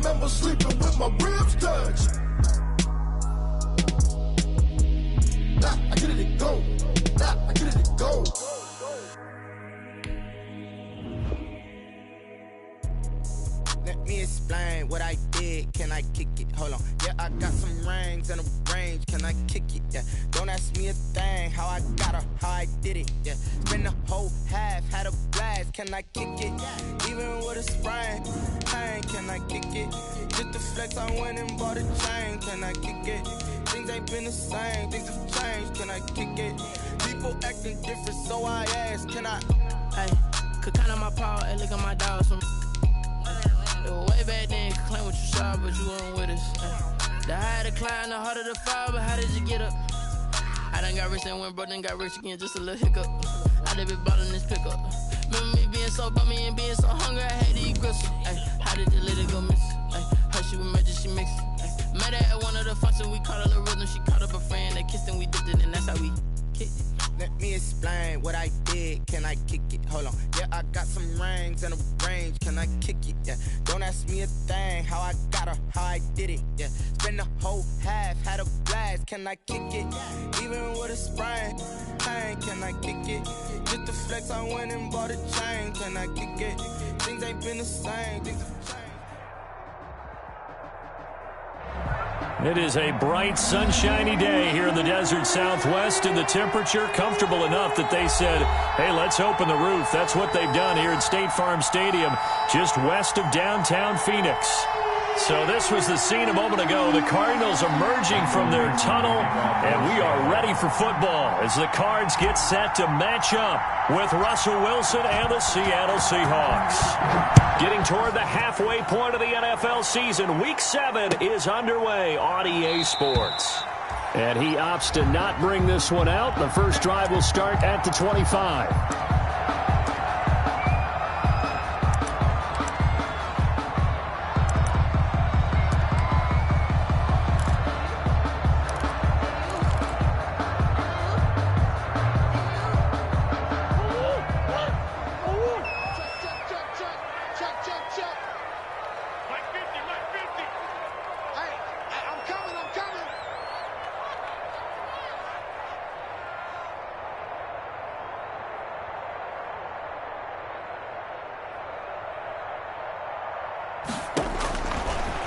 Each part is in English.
remember sleeping with my ribs touched. Nah, I get it and go. Nah, I get it and go. Let me explain what I did. Can I kick it? Hold on. Yeah, I got some rings and a range. Can I kick it? Yeah. Don't ask me a thing. How I got her, how I did it. Yeah. Spend the whole half, had a blast. Can I kick it? Even with a sprain. Pain, can I kick it? Just the flex, I went and bought a chain. Can I kick it? Things ain't been the same. Things have changed. Can I kick it? People acting different, so I ask. Can I? Hey, could count on my power and look at my dogs. Way back then, you could claim what you saw, but you weren't with us. The higher the climb, the harder the fall, but how did you get up? I done got rich and went broke, then got rich again, just a little hiccup. I done been ballin' this pickup. Remember me being so bummy and being so hungry, I had to eat gristle. How did you let it go miss? How she was magic, she mixed. Met her at one of the functions, we caught a little rhythm, she caught up a friend, they kissed and we dipped it, and that's how we kicked it. Let me explain what I did. Can I kick it? Hold on. Yeah, I got some rings and a range. Can I kick it? Yeah. Don't ask me a thing. How I got her, how I did it. Yeah. Spend the whole half, had a blast. Can I kick it? Even with a sprain. Pain, can I kick it? Just the flex, I went and bought a chain. Can I kick it? Things ain't been the same. Things have changed. It is a bright, sunshiny day here in the desert Southwest, and the temperature comfortable enough that they said, hey, let's open the roof. That's what they've done here at State Farm Stadium, just west of downtown Phoenix. So this was the scene a moment ago. The Cardinals emerging from their tunnel, and we are ready for football as the Cards get set to match up with Russell Wilson and the Seattle Seahawks. Getting toward the halfway point of the NFL season, Week 7 is underway on EA Sports. And he opts to not bring this one out. The first drive will start at the 25.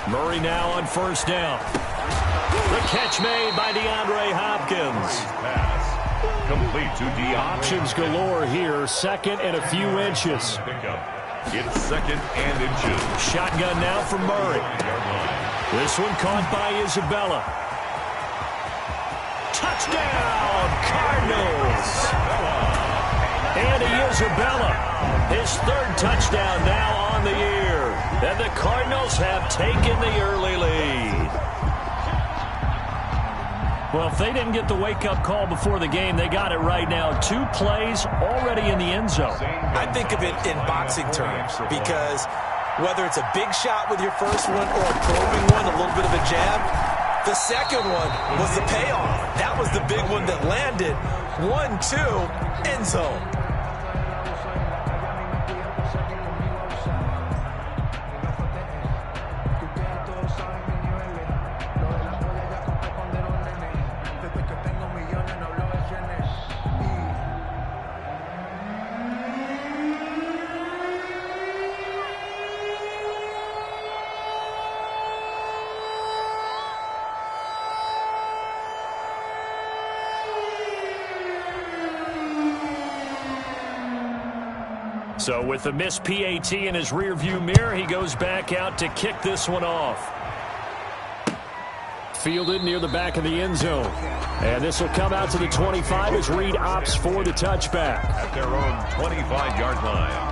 Murray now on first down. The catch made by DeAndre Hopkins. Pass complete to DeAndre. Options galore here. Second and a few inches. It's second and inches. Shotgun now for Murray. This one caught by Isabella. Touchdown, Cardinals. Andy Isabella, his third touchdown now on the year. And the Cardinals have taken the early lead. Well, if they didn't get the wake-up call before the game, they got it right now. 2 plays already in the end zone. I think of it in boxing terms because whether it's a big shot with your first one or a probing one, a little bit of a jab, the second one was the payoff. That was the big one that landed. 1-2, end zone. So with the missed PAT in his rearview mirror, he goes back out to kick this one off. Fielded near the back of the end zone. And this will come out to the 25 as Reed opts for the touchback. At their own 25-yard line.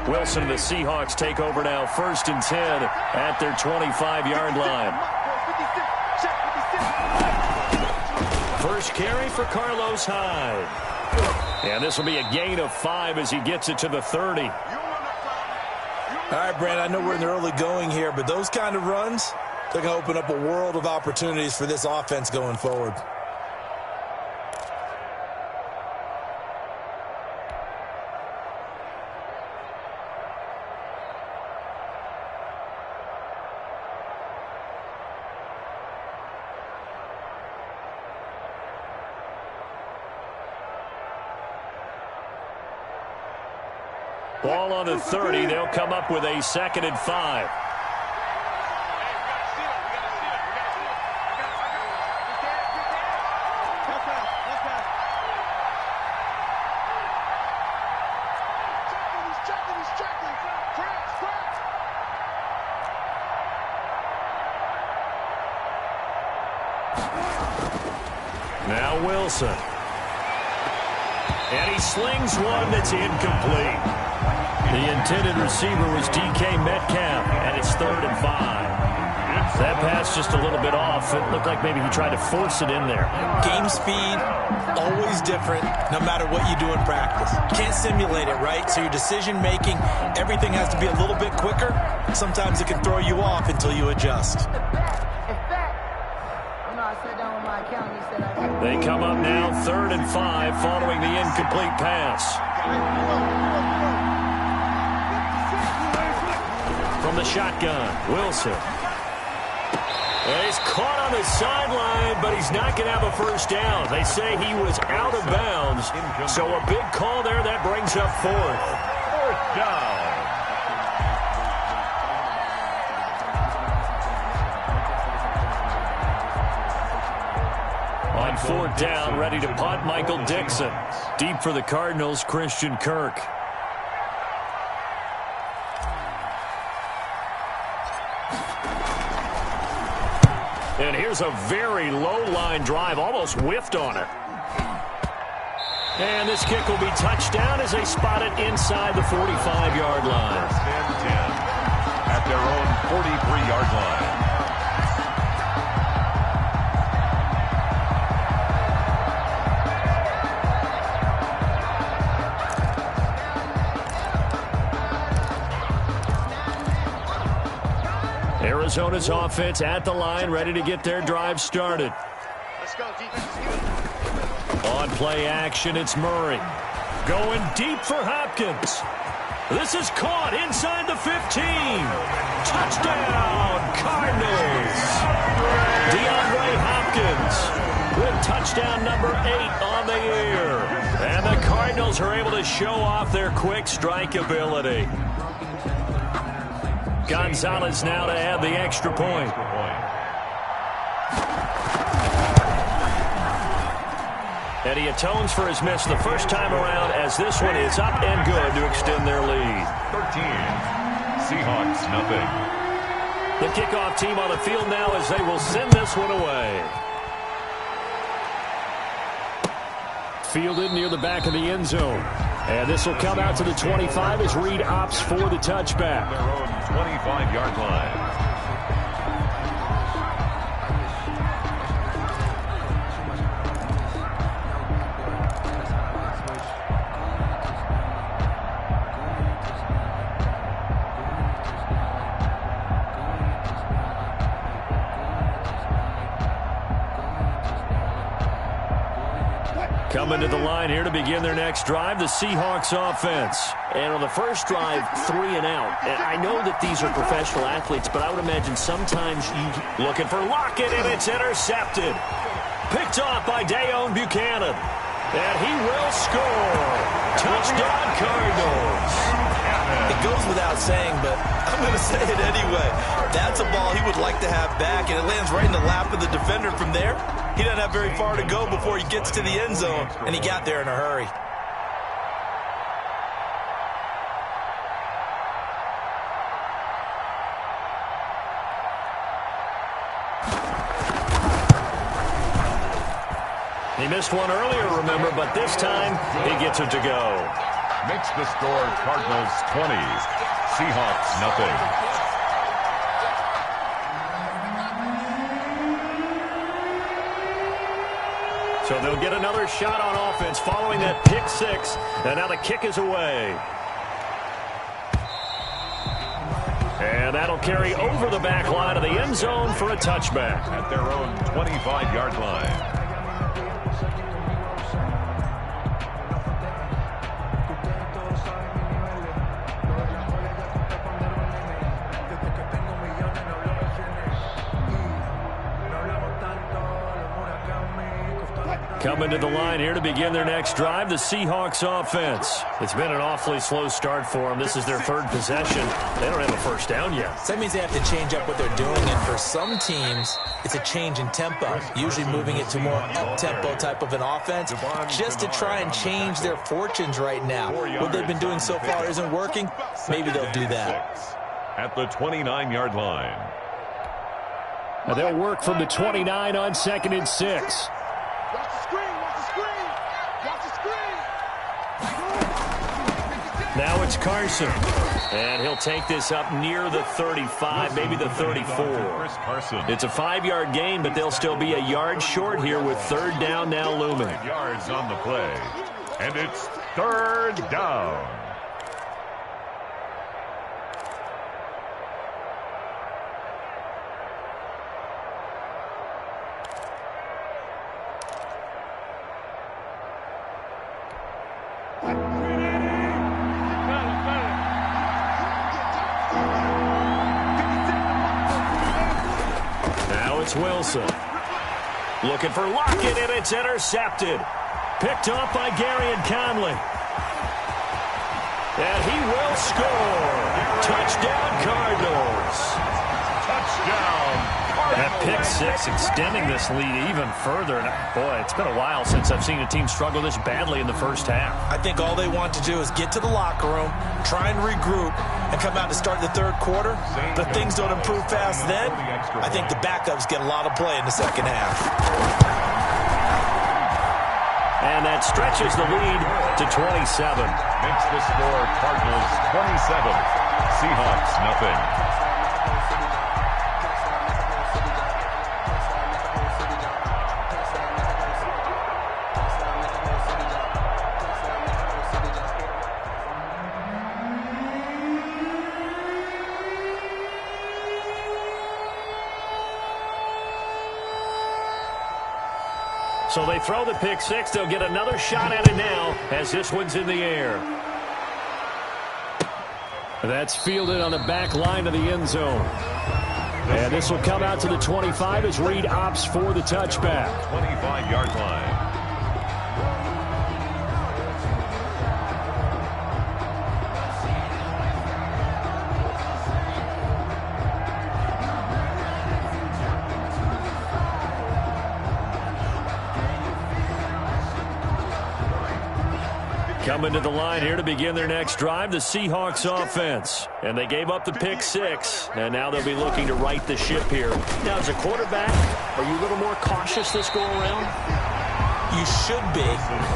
Wilson and the Seahawks take over now, 1st and 10 at their 25-yard line. First carry for Carlos Hyde. And this will be a gain of 5 as he gets it to the 30. All right, Brandon, I know we're in the early going here, but those kind of runs, they're going to open up a world of opportunities for this offense going forward. Ball on the 30. They'll come up with a 2nd and 5. Now Wilson. And he slings one that's incomplete. The intended receiver was DK Metcalf, and it's 3rd and 5. That pass just a little bit off. It looked like maybe he tried to force it in there. Game speed, always different, no matter what you do in practice. You can't simulate it, right? So your decision-making, everything has to be a little bit quicker. Sometimes it can throw you off until you adjust. They come up now 3rd and 5 following the incomplete pass. From the shotgun, Wilson. And he's caught on the sideline, but he's not going to have a first down. They say he was out of bounds, so a big call there. That brings up 4th. 4th down. On 4th down, ready to punt, Michael Dixon. Deep for the Cardinals, Christian Kirk. And here's a very low-line drive, almost whiffed on it. And this kick will be touchdown as they spot it inside the 45-yard line. 1st and 10 at their own 43-yard line. Arizona's offense at the line, ready to get their drive started. Let's go, defense. On play action, it's Murray. Going deep for Hopkins. This is caught inside the 15. Touchdown, Cardinals. DeAndre Hopkins with touchdown number 8 on the year. And the Cardinals are able to show off their quick strike ability. Gonzalez now to add the extra point. And he atones for his miss the first time around as this one is up and good to extend their lead. 13. Seahawks, nothing. The kickoff team on the field now as they will send this one away. Fielded near the back of the end zone. And this will come out to the 25 as Reed opts for the touchback. Their own 25-yard line. Coming to the line here to begin their next drive, the Seahawks offense. And on the first drive, 3 and out. And I know that these are professional athletes, but I would imagine sometimes you looking for Lockett, and it's intercepted. Picked off by Dayon Buchanan. And he will score. Touchdown, Cardinals. It goes without saying, but I'm going to say it anyway. That's a ball he would like to have back, and it lands right in the lap of the defender from there. He doesn't have very far to go before he gets to the end zone, and he got there in a hurry. He missed one earlier, remember, but this time he gets it to go. Makes the score Cardinals 20. Seahawks, nothing. So they'll get another shot on offense following that pick 6. And now the kick is away. And that'll carry over the back line of the end zone for a touchback. At their own 25-yard line. Coming to the line here to begin their next drive, the Seahawks offense. It's been an awfully slow start for them. This is their third possession. They don't have a first down yet. So that means they have to change up what they're doing, and for some teams, it's a change in tempo, usually moving it to more up-tempo type of an offense, just to try and change their fortunes right now. What they've been doing so far isn't working. Maybe they'll do that. At the 29-yard line. And they'll work from the 29 on 2nd and 6. Now it's Carson. And he'll take this up near the 35, maybe the 34. It's a 5-yard gain, but they'll still be a yard short here with 3rd down now looming. Yards on the play. And it's 3rd down. Wilson looking for Lockett, and it's intercepted. Picked up by Gary and Conley. And he will score. Touchdown, Cardinals. Touchdown. That pick six extending this lead even further. And boy, it's been a while since I've seen a team struggle this badly in the first half. I think all they want to do is get to the locker room, try and regroup, and come out to start the third quarter. But things don't improve fast then. I think the backups get a lot of play in the second half. And that stretches the lead to 27. Makes the score Cardinals 27, Seahawks nothing. So they throw the pick six. They'll get another shot at it now as this one's in the air. That's fielded on the back line of the end zone. And this will come out to the 25 as Reed opts for the touchback. 25-yard line. Coming to the line here to begin their next drive, the Seahawks offense. And they gave up the pick six, and now they'll be looking to right the ship here. Now, as a quarterback, are you a little more cautious this go-around? You should be,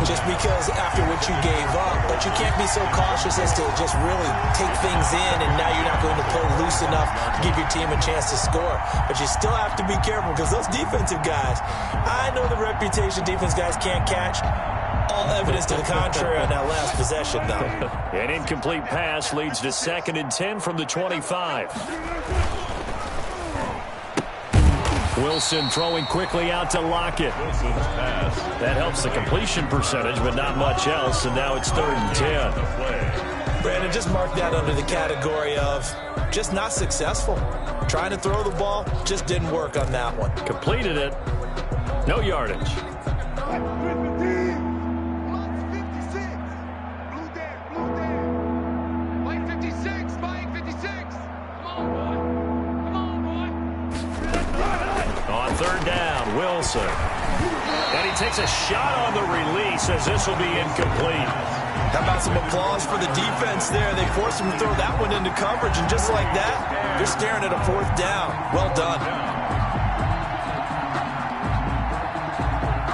just because after what you gave up, but you can't be so cautious as to just really take things in, and now you're not going to play loose enough to give your team a chance to score. But you still have to be careful, because those defensive guys, I know the reputation defense guys can't catch. All evidence to the contrary on that last possession, though. An incomplete pass leads to 2nd and 10 from the 25. Wilson throwing quickly out to Lockett. That helps the completion percentage, but not much else, and now it's 3rd and 10. Brandon, just mark that under the category of just not successful. Trying to throw the ball, just didn't work on that one. Completed it. No yardage. Wilson. And he takes a shot on the release as this will be incomplete. How about some applause for the defense there? They forced him to throw that one into coverage, and just like that, they're staring at a 4th down. Well done.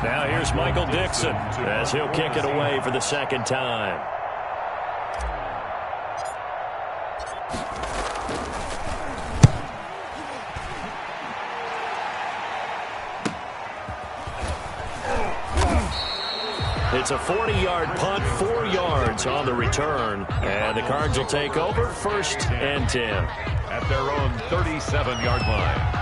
Now here's Michael Dixon as he'll kick it away for the 2nd time. It's a 40-yard punt, 4 yards on the return. And the Cards will take over 1st and 10. at their own 37-yard line.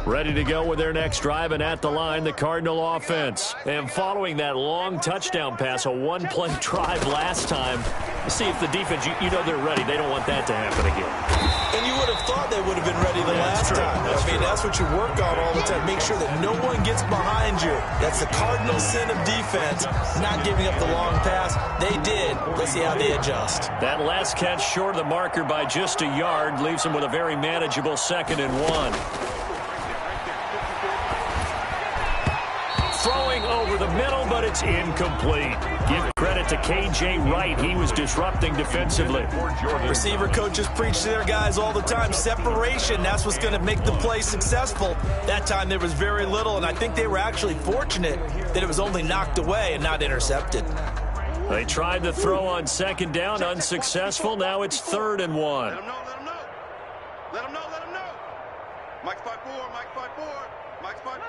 Ready to go with their next drive, and at the line, the Cardinal offense. And following that long touchdown pass, a one-play drive last time, see if the defense, you know they're ready. They don't want that to happen again. And you would have thought they would have been ready the last time. That's what you work on all the time. Make sure that no one gets behind you. That's the cardinal sin of defense, not giving up the long pass. They did. Let's see how they adjust. That last catch short of the marker by just a yard leaves them with a very manageable 2nd and 1. Throwing over the middle, but it's incomplete. Give credit to K.J. Wright. He was disrupting defensively. Receiver coaches preach to their guys all the time. Separation, that's what's going to make the play successful. That time there was very little, and I think they were actually fortunate that it was only knocked away and not intercepted. They tried to throw on 2nd down, unsuccessful. Now it's 3rd and 1. Let them know. Let them know. Mike's 5-4. Mike's 5-4.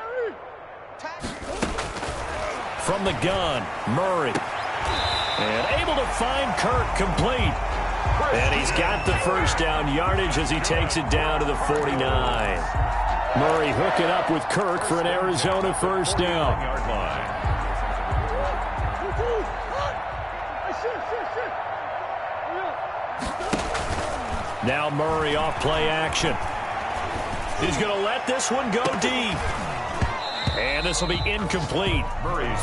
From the gun, Murray. And able to find Kirk complete. And he's got the first down yardage as he takes it down to the 49. Murray hooking up with Kirk for an Arizona first down. Now Murray off play action. He's going to let this one go deep. And this will be incomplete.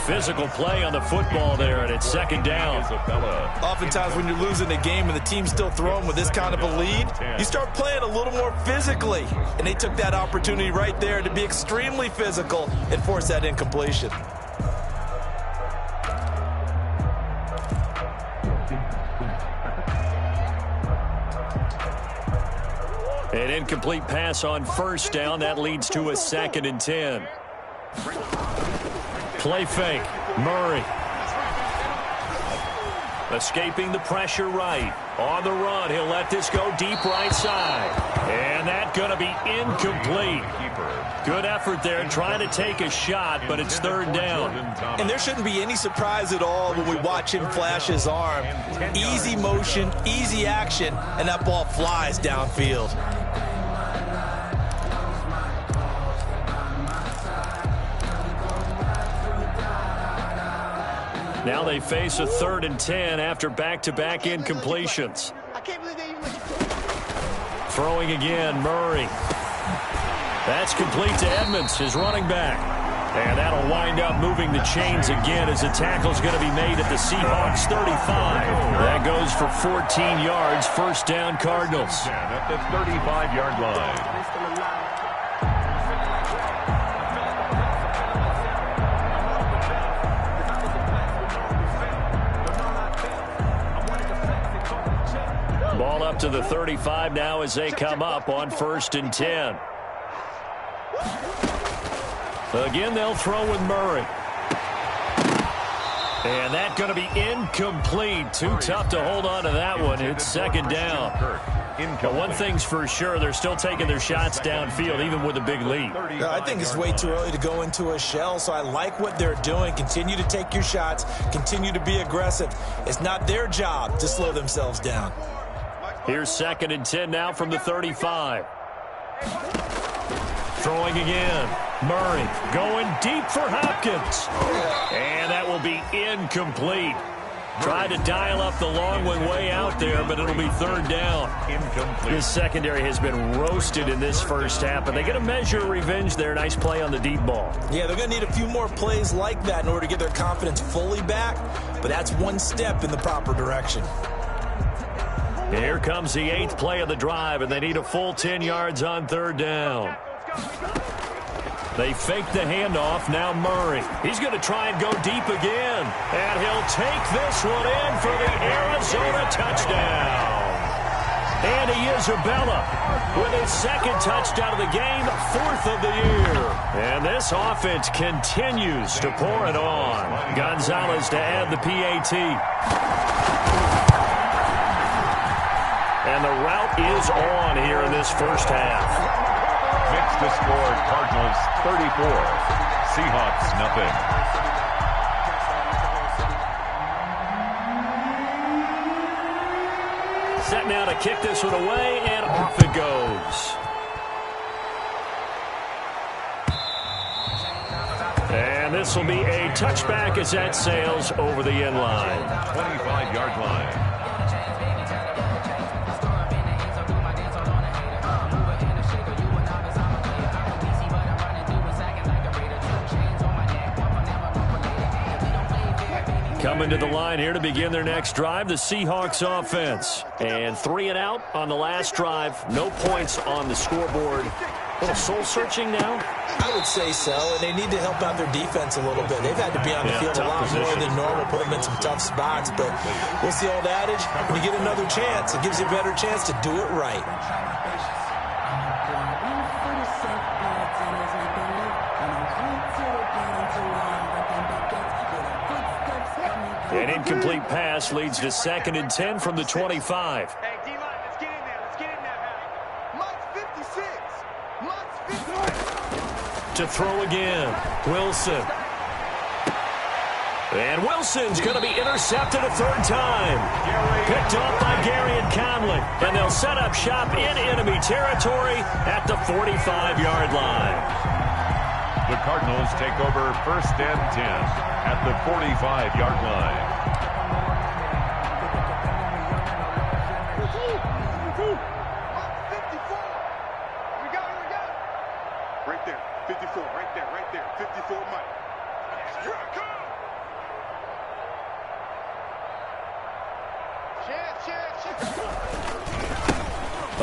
Physical play on the football there, and it's 2nd down. Oftentimes when you're losing a game and the team's still throwing with this kind of a lead, you start playing a little more physically. And they took that opportunity right there to be extremely physical and force that incompletion. An incomplete pass on first down. That leads to a 2nd and 10. Play fake. Murray. Escaping the pressure right. On the run, he'll let this go deep right side. And that's going to be incomplete. Good effort there trying to take a shot, but it's 3rd down. And there shouldn't be any surprise at all when we watch him flash his arm. Easy motion, easy action, and that ball flies downfield. Now they face a 3rd and 10 after back-to-back incompletions. Throwing again, Murray. That's complete to Edmonds, his running back. And that'll wind up moving the chains again as the tackle's going to be made at the Seahawks 35. That goes for 14 yards, first down Cardinals. At the 35-yard line. Ball up to the 35 now as they come up on 1st and 10. Again, they'll throw with Murray. And that's going to be incomplete. Too tough to hold on to that one. It's 2nd down. But one thing's for sure, they're still taking their shots downfield, even with a big lead. I think it's way too early to go into a shell, so I like what they're doing. Continue to take your shots. Continue to be aggressive. It's not their job to slow themselves down. Here's 2nd and 10 now from the 35. Throwing again. Murray going deep for Hopkins. And that will be incomplete. Tried to dial up the long one way out there, but it'll be 3rd down. This secondary has been roasted in this first half, but they get a measure of revenge there. Nice play on the deep ball. Yeah, they're going to need a few more plays like that in order to get their confidence fully back, but that's one step in the proper direction. Here comes the 8th play of the drive, and they need a full 10 yards on 3rd down. They fake the handoff. Now Murray. He's going to try and go deep again. And he'll take this one in for the Arizona touchdown. Andy Isabella with his 2nd touchdown of the game, 4th of the year. And this offense continues to pour it on. Gonzalez to add the PAT. And the route is on here in this first half. Mixed to score, Cardinals 34, Seahawks nothing. Set now to kick this one away, and off it goes. And this will be a touchback as that sails over the end line. 25-yard line. Coming to the line here to begin their next drive, the Seahawks offense. And 3 and out on the last drive. No points on the scoreboard. A little soul-searching now? I would say so, and they need to help out their defense a little bit. They've had to be on the field a lot more than normal, put them in some tough spots. But what's the old adage? When you get another chance, it gives you a better chance to do it right. An incomplete pass leads to 2nd and 10 from the 25. Hey, D-line, let's get in there. Let's get in there, Mike 56. Mike's 56. To throw again, Wilson. And Wilson's going to be intercepted a 3rd time. Picked off by Gary and Conley. And they'll set up shop in enemy territory at the 45-yard line. The Cardinals take over 1st and 10 at the 45-yard line. Right there, 54, right there, 54, Mike. Here I come!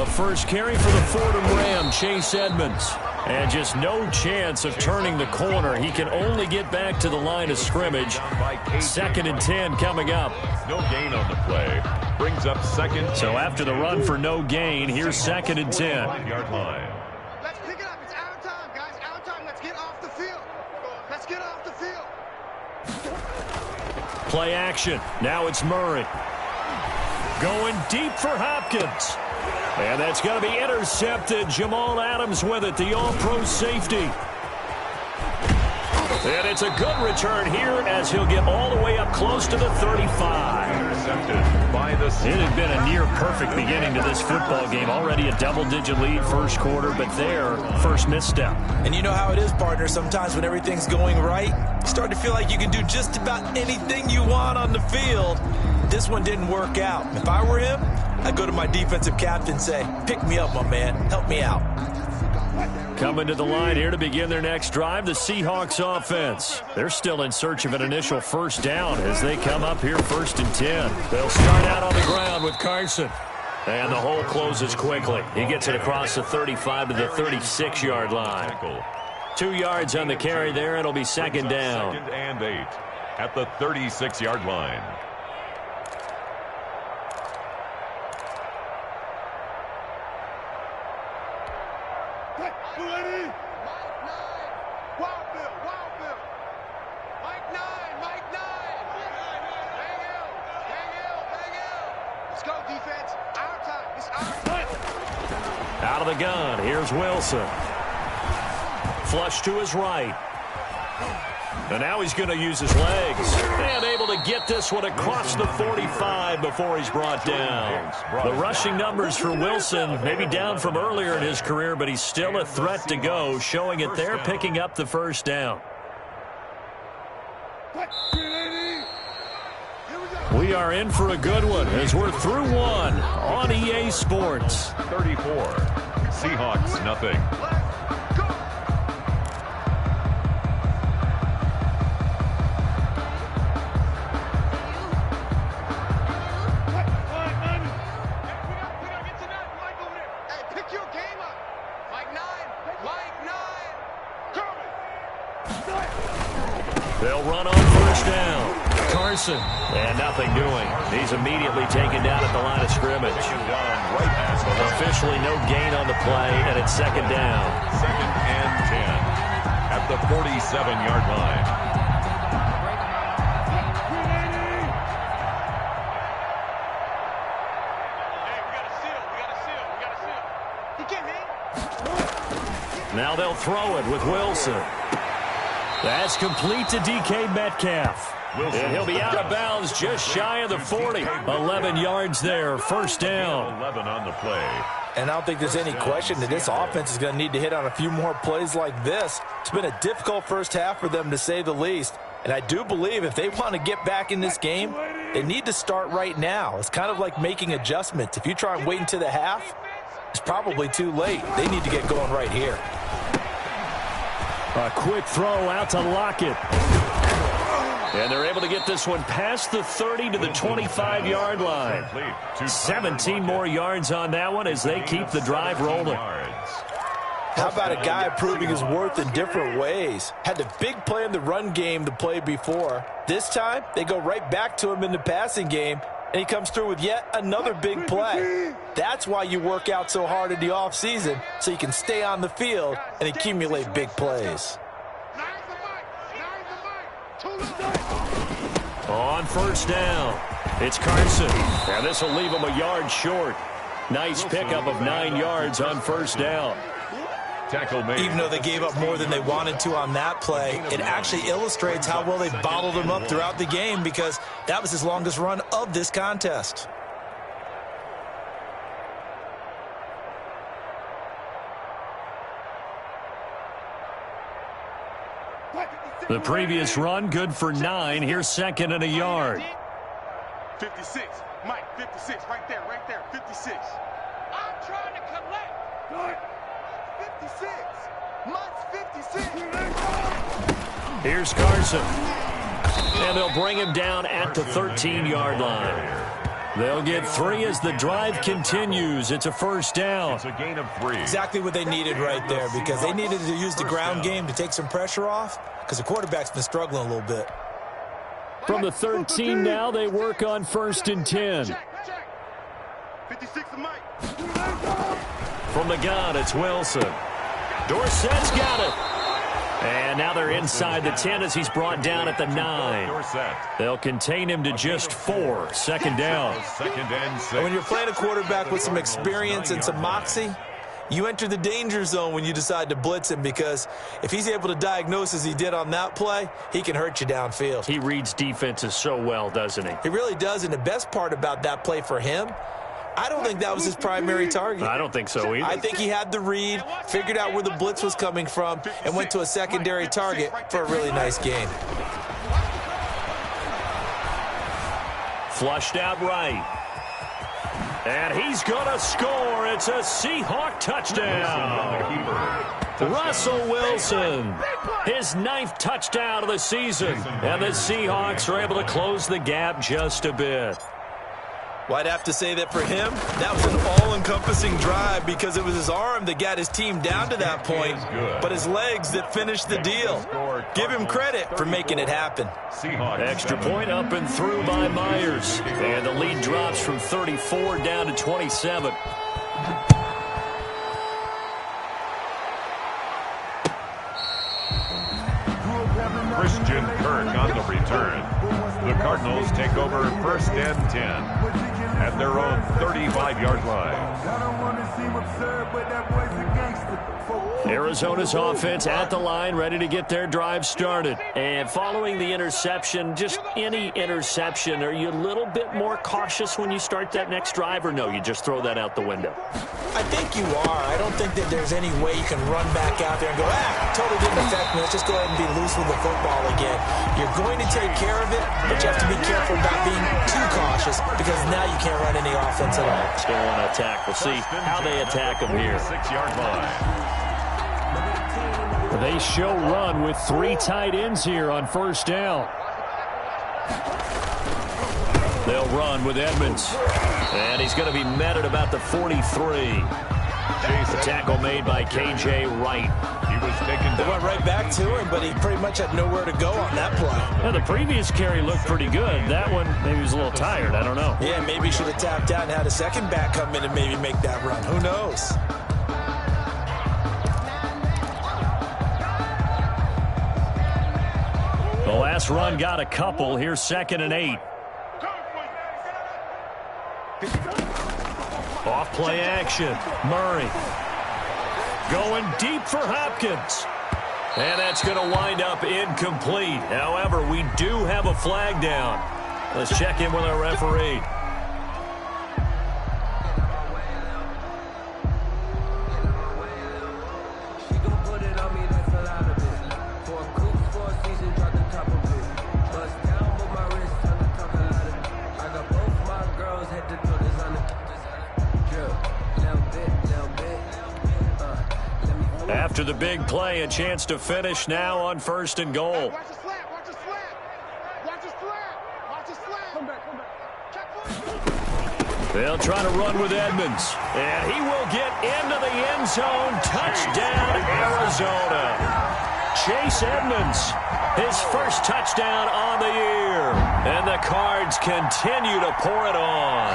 A first carry for the Fordham Ram, Chase Edmonds. And just no chance of turning the corner. He can only get back to the line of scrimmage. 2nd and 10 coming up. No gain on the play. Brings up 2nd. So after the run for no gain, here's 2nd and 10. 5-yard line. Let's pick it up. It's our time, guys. Our time. Let's get off the field. Let's get off the field. Play action. Now it's Murray. Going deep for Hopkins. And that's going to be intercepted. Jamal Adams with it, the all-pro safety. And it's a good return here as he'll get all the way up close to the 35. Intercepted by the It had been a near-perfect beginning to this football game. Already a double-digit lead first quarter, but there, first misstep. And you know how it is, partner. Sometimes when everything's going right, you start to feel like you can do just about anything you want on the field. This one didn't work out. If I were him, I'd go to my defensive captain and say, pick me up, my man. Help me out. Coming to the line here to begin their next drive, the Seahawks offense. They're still in search of an initial first down as they come up here 1st and 10. They'll start out on the ground with Carson. And the hole closes quickly. He gets it across the 35 to the 36-yard line. 2 yards on the carry there. It'll be 2nd down. 2nd and 8 at the 36-yard line. Out of the gun, here's Wilson. Flush to his right. And now he's going to use his legs. And able to get this one across the 45 before he's brought down. The rushing numbers for Wilson, maybe down from earlier in his career, but he's still a threat to go, showing it there, picking up the first down. We are in for a good one as we're through one on EA Sports. 34, Seahawks nothing. They'll run on first down. Carson, and nothing doing. He's immediately taken down at the line of scrimmage. Officially no gain on the play, and it's 2nd down. 2nd and 10 at the 47-yard line. Hey, we got to steal. Now they'll throw it with Wilson. That's complete to DK Metcalf. And he'll be out of bounds just shy of the 40. 11 yards there, first down. 11 on the play. And I don't think there's any question that this offense is going to need to hit on a few more plays like this. It's been a difficult first half for them, to say the least. And I do believe if they want to get back in this game, they need to start right now. It's kind of like making adjustments. If you try and wait until the half, it's probably too late. They need to get going right here. A quick throw out to Lockett. And they're able to get this one past the 30 to the 25-yard line. 17 more yards on that one as they keep the drive rolling. How about a guy proving his worth in different ways? Had the big play in the run game to play before. This time, they go right back to him in the passing game, and he comes through with yet another big play. That's why you work out so hard in the offseason, so you can stay on the field and accumulate big plays. On first down, it's Carson. And this will leave him a yard short. Nice pickup of 9 yards on first down. Tackle made. Even though they gave up more than they wanted to on that play, it actually illustrates how well they bottled him up throughout the game, because that was his longest run of this contest. The previous run, good for 9. Here's second and a yard. 56. Mike, 56. Right there, 56. I'm trying to collect. 56. Mike's 56. Here's Carson. And they'll bring him down at the 13-yard line. They'll get 3 as the drive continues. It's a first down. It's a gain of 3. Exactly what they needed right there, because they needed to use the ground game to take some pressure off, because the quarterback's been struggling a little bit. From the 13 now, they work on first and 10. 56 of Mike. From the gun, it's Wilson. Dorsett's got it. And now they're inside the 10 as he's brought down at the 9. They'll contain him to just 4. Second down. Second and 6. When you're playing a quarterback with some experience and some moxie, you enter the danger zone when you decide to blitz him, because if he's able to diagnose as he did on that play, he can hurt you downfield. He reads defenses so well, doesn't he? He really does, and the best part about that play for him, I don't think that was his primary target. I don't think so either. I think he had the read, figured out where the blitz was coming from, and went to a secondary target for a really nice gain. Flushed out right. And he's going to score. It's a Seahawk touchdown. Russell Wilson, his 9th touchdown of the season. And the Seahawks are able to close the gap just a bit. Well, I'd have to say that for him, that was an all-encompassing drive, because it was his arm that got his team down to that point, but his legs that finished the deal. Give him credit for making it happen. Extra point up and through by Myers. And the lead drops from 34 down to 27. Christian Kirk on the return. The Cardinals take over first and 10 at their own 35-yard line. Arizona's offense at the line, ready to get their drive started. And following the interception, just any interception, are you a little bit more cautious when you start that next drive, or no, you just throw that out the window? I think you are. I don't think that there's any way you can run back out there and go, totally didn't affect me. Let's just go ahead and be loose with the football again. You're going to take care of it, but you have to be careful about being too cautious, because now you can't run any offense at all. Still want to attack. We'll see how they attack them here. 6-yard line. They show run with 3 tight ends here on first down. They'll run with Edmonds. And he's going to be met at about the 43. The tackle made by K.J. Wright. He was taken They went right back to him, but he pretty much had nowhere to go on that play. Now, the previous carry looked pretty good. That one, maybe he was a little tired. I don't know. Yeah, maybe he should have tapped out and had a second back come in and maybe make that run. Who knows? The last run got a couple. Here's second and 8. Off play action. Murray. Going deep for Hopkins. And that's going to wind up incomplete. However, we do have a flag down. Let's check in with our referee. After the big play, a chance to finish now on 1st and goal. Watch the slap, watch the slap. Watch the slap, watch the slap. Come back, come back. They'll try to run with Edmonds. And he will get into the end zone. Touchdown, Arizona. Chase Edmonds, his first touchdown on the year. And the Cards continue to pour it on.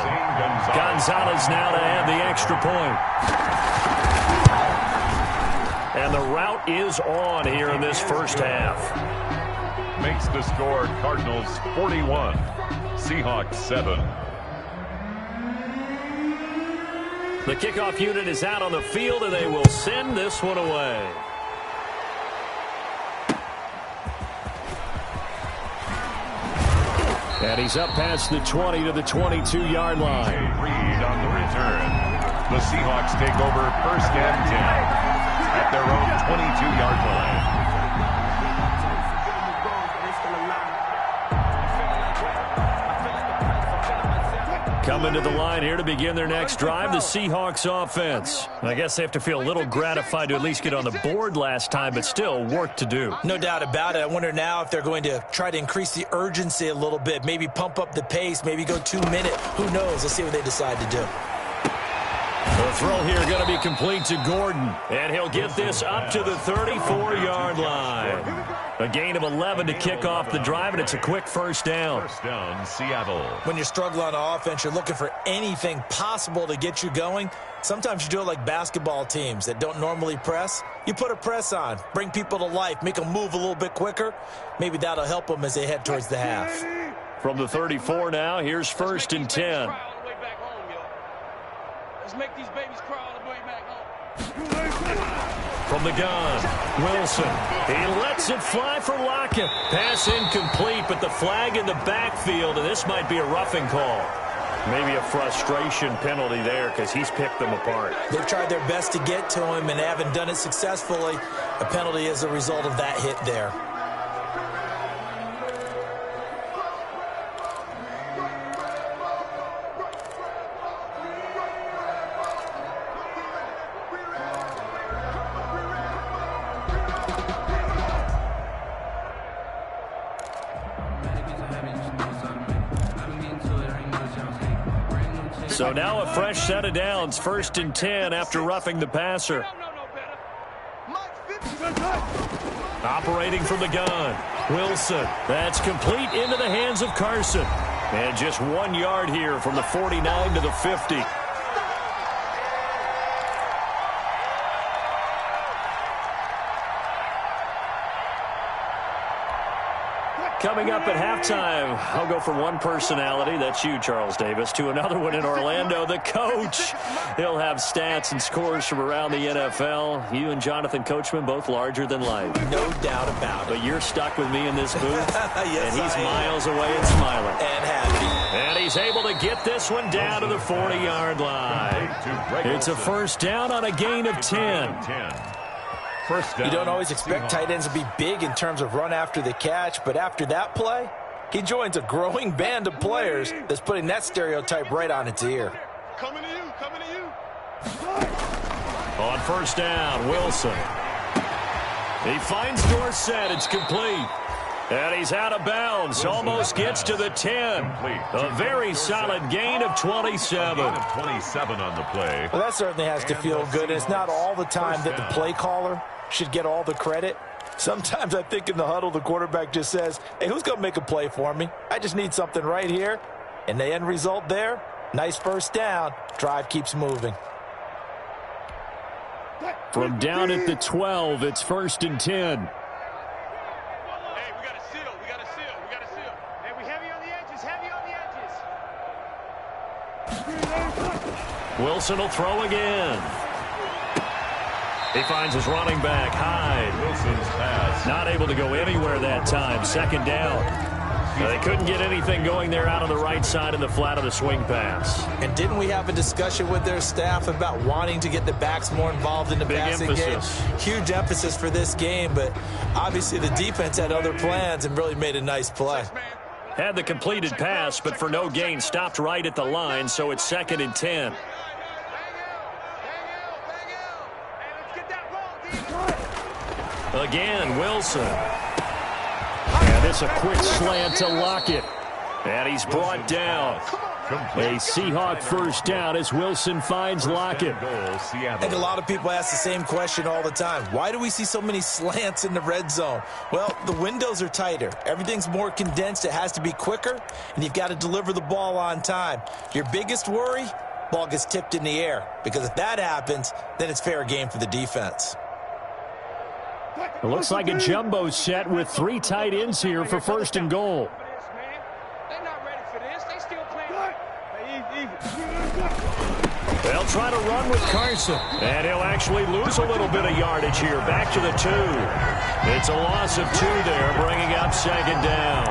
Gonzalez now to add the extra point. And the route is on here in this first half. Makes the score Cardinals 41, Seahawks 7. The kickoff unit is out on the field, and they will send this one away. And he's up past the 20 to the 22-yard line. Reed on the return. The Seahawks take over 1st and 10 at their own 22-yard line. Coming to the line here to begin their next drive, the Seahawks offense. I guess they have to feel a little gratified to at least get on the board last time, but still work to do. No doubt about it. I wonder now if they're going to try to increase the urgency a little bit, maybe pump up the pace, maybe go 2 minute. Who knows? Let's see what they decide to do. The throw here going to be complete to Gordon, and he'll get this up to the 34-yard line. A gain of 11 to kick off the drive, and it's a quick first down. First down, Seattle. When you're struggling on offense, you're looking for anything possible to get you going. Sometimes you do it like basketball teams that don't normally press. You put a press on, bring people to life, make them move a little bit quicker. Maybe that'll help them as they head towards the half. From the 34 now, here's 1st and 10. Let's make these babies cry all the way back home. From the gun, Wilson. He lets it fly for Lockett. Pass incomplete, but the flag in the backfield, and this might be a roughing call. Maybe a frustration penalty there because he's picked them apart. They've tried their best to get to him and haven't done it successfully. A penalty is a result of that hit there. So now a fresh set of downs, 1st and 10 after roughing the passer. Operating from the gun, Wilson. That's complete into the hands of Carson. And just 1 yard here from the 49 to the 50. Coming up at halftime, I'll go from one personality, that's you, Charles Davis, to another one in Orlando, the coach. He'll have stats and scores from around the NFL. You and Jonathan Coachman, both larger than life. No doubt about it. But you're stuck with me in this booth, yes, and he's miles away and smiling. And happy. And he's able to get this one down to the 40-yard line. It's a first down on a gain of 10. First down, you don't always expect tight ends to be big in terms of run after the catch, but after that play, he joins a growing band of players that's putting that stereotype right on its ear. Coming to you, coming to you. On first down, Wilson. He finds Dorsett. It's complete. And he's out of bounds. Almost gets to the 10. A very solid gain of 27. 27 on the play. Well, that certainly has to feel good. It's not all the time that the play caller should get all the credit. Sometimes I think in the huddle, the quarterback just says, hey, who's going to make a play for me? I just need something right here. And the end result there, nice first down. Drive keeps moving. From down at the 12, it's 1st and 10. Wilson will throw again. He finds his running back, Hyde. Wilson's pass. Not able to go anywhere that time. Second down. They couldn't get anything going there out on the right side in the flat of the swing pass. And didn't we have a discussion with their staff about wanting to get the backs more involved in the passing game? Huge emphasis for this game, but obviously the defense had other plans and really made a nice play. Had the completed pass, but for no gain, stopped right at the line, so it's 2nd and 10. Again, Wilson. And it's a quick slant to Lockett. And he's brought down. A Seahawk first down as Wilson finds Lockett. I think a lot of people ask the same question all the time. Why do we see so many slants in the red zone? Well, the windows are tighter. Everything's more condensed. It has to be quicker, and you've got to deliver the ball on time. Your biggest worry? Ball gets tipped in the air. Because if that happens, then it's fair game for the defense. It looks like a jumbo set with 3 tight ends here for 1st and goal. They're not ready for this. They still playing. They'll try to run with Carson. And he'll actually lose a little bit of yardage here. Back to the 2. It's a loss of 2 there, bringing up 2nd down.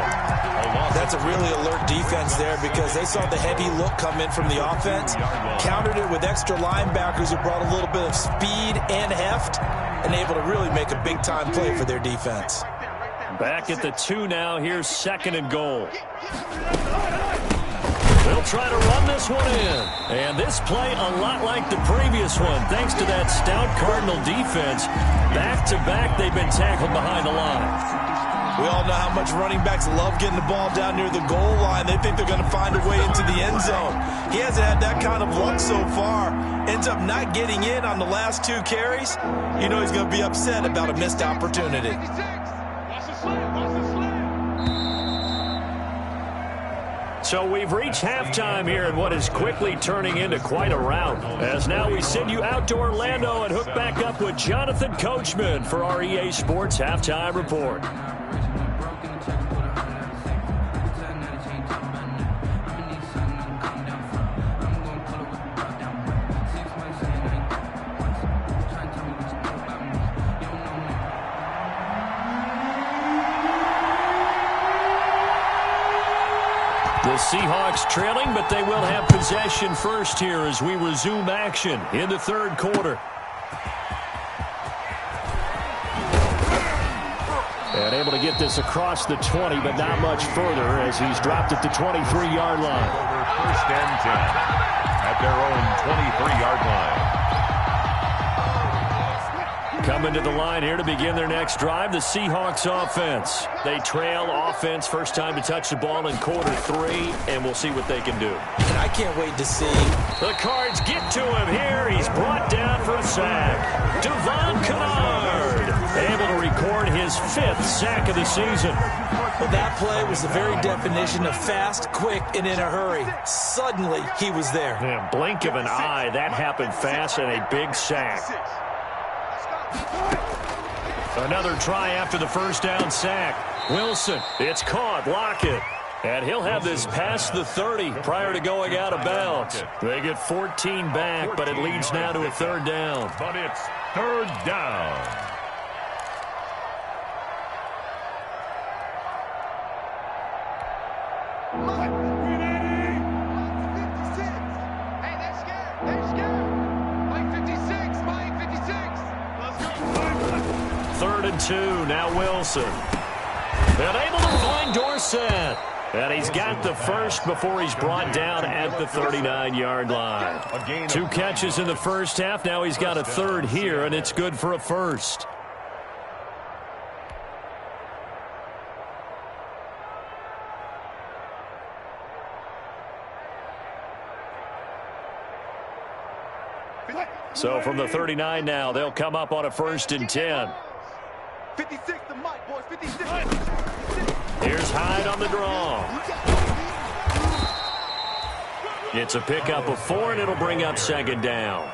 That's a really alert defense there because they saw the heavy look come in from the offense, countered it with extra linebackers who brought a little bit of speed and heft, and able to really make a big-time play for their defense. Back at the 2 now. Here's 2nd and goal. They'll try to run this one in. And this play a lot like the previous one, thanks to that stout Cardinal defense. Back-to-back, they've been tackled behind the line. We all know how much running backs love getting the ball down near the goal line. They think they're going to find a way into the end zone. He hasn't had that kind of luck so far. Ends up not getting in on the last 2 carries. You know he's going to be upset about a missed opportunity. So we've reached halftime here in what is quickly turning into quite a rout. As now we send you out to Orlando and hook back up with Jonathan Coachman for our EA Sports Halftime Report. The Seahawks trailing, but they will have possession first here as we resume action in the 3rd quarter. And able to get this across the 20, but not much further as he's dropped at the 23-yard line. Over 1st and 10 at their own 23-yard line. Coming to the line here to begin their next drive, the Seahawks offense. They trail offense, first time to touch the ball in quarter 3, and we'll see what they can do. And I can't wait to see. The Cards get to him here. He's brought down for a sack. Devon Kennard able to record his 5th sack of the season. Well, that play was the very definition of fast, quick, and in a hurry. Suddenly, he was there. Yeah, blink of an eye, that happened fast and a big sack. Another try after the first down sack. Wilson, it's caught. Lockett. And he'll have this past the 30 prior to going out of bounds. They get 14 back, but it leads now to a 3rd down. But it's 3rd down. Hey, they're scared. They're scared. Mike 56. Mike 56. Let's go. 3rd and 2. Now Wilson. And able to find Dorsett. And he's got the first before he's brought down at the 39-yard line. 2 catches in the first half. Now he's got a 3rd here, and it's good for a first. So from the 39 now, they'll come up on a 1st and 10. 56 to Mike, boys. 56. Here's Hyde on the draw. It's a pickup of 4, and it'll bring up 2nd down.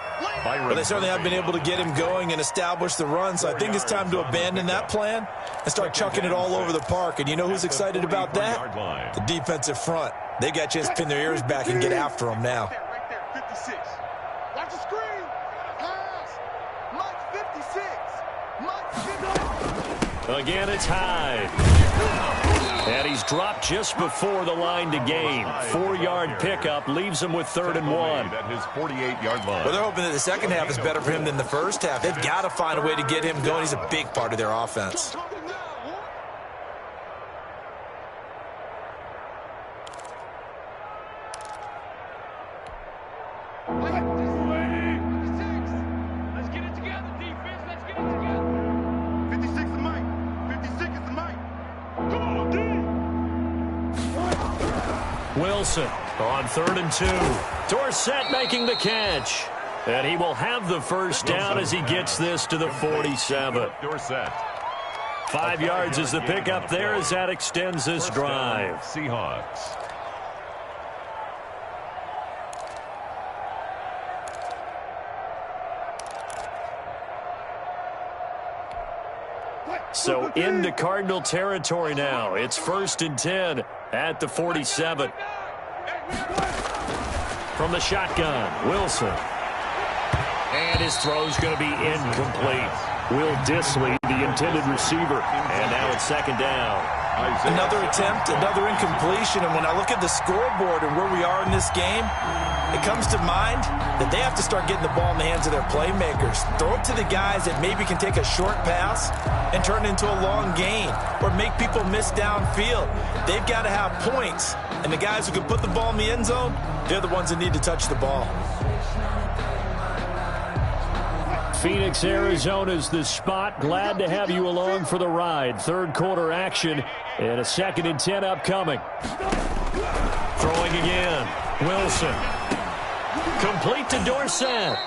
Well, they certainly have been able to get him going and establish the run, so I think it's time to abandon that plan and start chucking it all over the park. And you know who's excited about that? The defensive front. They got a chance to pin their ears back and get after him now. Right there, 56. Watch the screen. Pass. Mike 56. Again, it's Hyde. And he's dropped just before the line to gain. 4-yard pickup leaves him with 3rd and 1. At his 48-yard line. Well, they're hoping that the second half is better for him than the first half. They've got to find a way to get him going. He's a big part of their offense. Wilson on 3rd and 2. Dorsett making the catch. And he will have the first down as he gets this to the 47. Dorsett. 5 yards is the pickup there as that extends this drive. Seahawks. So into Cardinal territory now. It's 1st and 10 at the 47. From the shotgun, Wilson. And his throw's going to be incomplete. Will Disley, the intended receiver. And now it's 2nd down. Another attempt, another incompletion. And when I look at the scoreboard and where we are in this game, it comes to mind that they have to start getting the ball in the hands of their playmakers. Throw it to the guys that maybe can take a short pass and turn it into a long gain or make people miss downfield. They've got to have points. And the guys who can put the ball in the end zone, they're the ones that need to touch the ball. Phoenix, Arizona's the spot. Glad to have you along for the ride. 3rd quarter action and a 2nd and 10 upcoming. Throwing again. Wilson. Complete to Dorsett.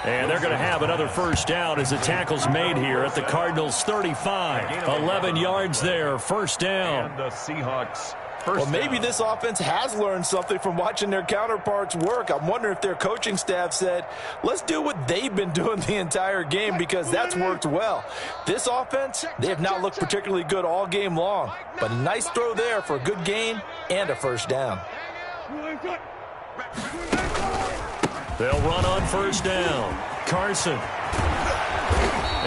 And they're going to have another first down as the tackle's made here at the Cardinals' 35. 11 yards there. First down. And the Seahawks. Well, maybe this offense has learned something from watching their counterparts work. I'm wondering if their coaching staff said, let's do what they've been doing the entire game because that's worked well. This offense, they have not looked particularly good all game long. But a nice throw there for a good gain and a first down. They'll run on first down. Carson.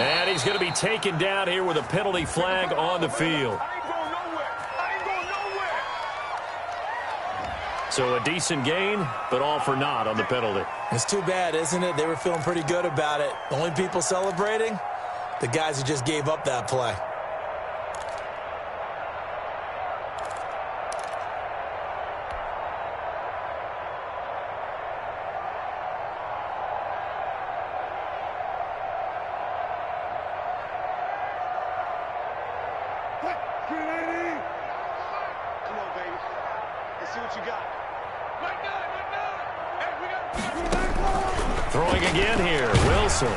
And he's going to be taken down here with a penalty flag on the field. So a decent gain, but all for naught on the penalty. It's too bad, isn't it? They were feeling pretty good about it. The only people celebrating, the guys who just gave up that play. Come on, baby. Let's see what you got. Throwing again here, Wilson.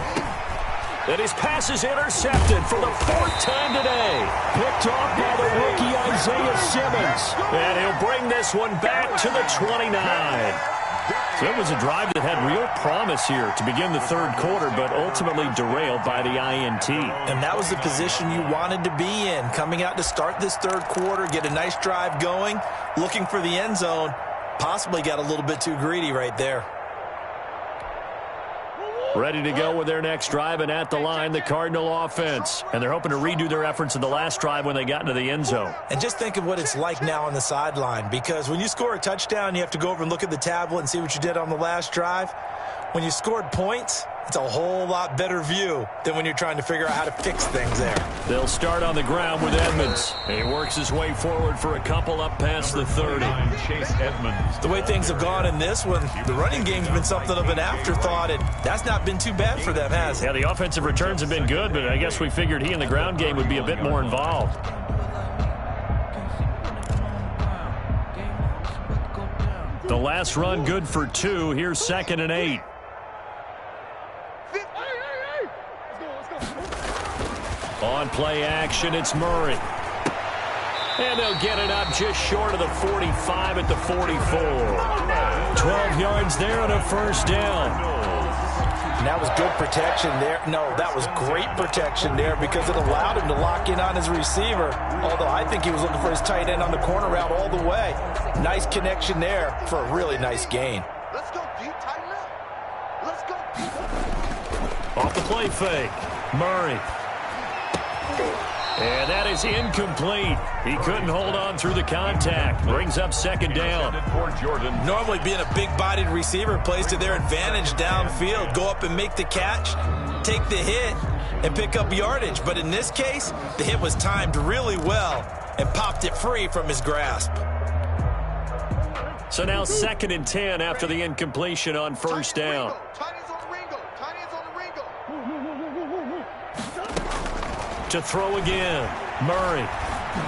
And his pass is intercepted for the 4th time today. Picked off by the rookie Isaiah Simmons. And he'll bring this one back to the 29. So it was a drive that had real promise here to begin the 3rd quarter, but ultimately derailed by the INT. And that was the position you wanted to be in, coming out to start this 3rd quarter, get a nice drive going, looking for the end zone. Possibly got a little bit too greedy right there. Ready to go with their next drive, and at the line, the Cardinal offense. And they're hoping to redo their efforts in the last drive when they got into the end zone. And just think of what it's like now on the sideline, because when you score a touchdown, you have to go over and look at the tablet and see what you did on the last drive. When you scored points, it's a whole lot better view than when you're trying to figure out how to fix things there. They'll start on the ground with Edmonds. He works his way forward for a couple up past the 30. Chase Edmonds. The way things have gone in this one, the running game's been something of an afterthought, and that's not been too bad for them, has it? Yeah, the offensive returns have been good, but I guess we figured he in the ground game would be a bit more involved. The last run good for 2. Here's 2nd and 8. On play action, it's Murray. And they'll get it up just short of the 45 at the 44. 12 yards there and a first down. And that was good protection there. No, that was great protection there because it allowed him to lock in on his receiver. Although I think he was looking for his tight end on the corner route all the way. Nice connection there for a really nice gain. Let's go deep, tighten up. Let's go deep. Off the play fake, Murray. And that is incomplete. He couldn't hold on through the contact. Brings up second down. Normally being a big-bodied receiver plays to their advantage downfield. Go up and make the catch, take the hit, and pick up yardage. But in this case, the hit was timed really well and popped it free from his grasp. So now 2nd and 10 after the incompletion on first down. To throw again, Murray.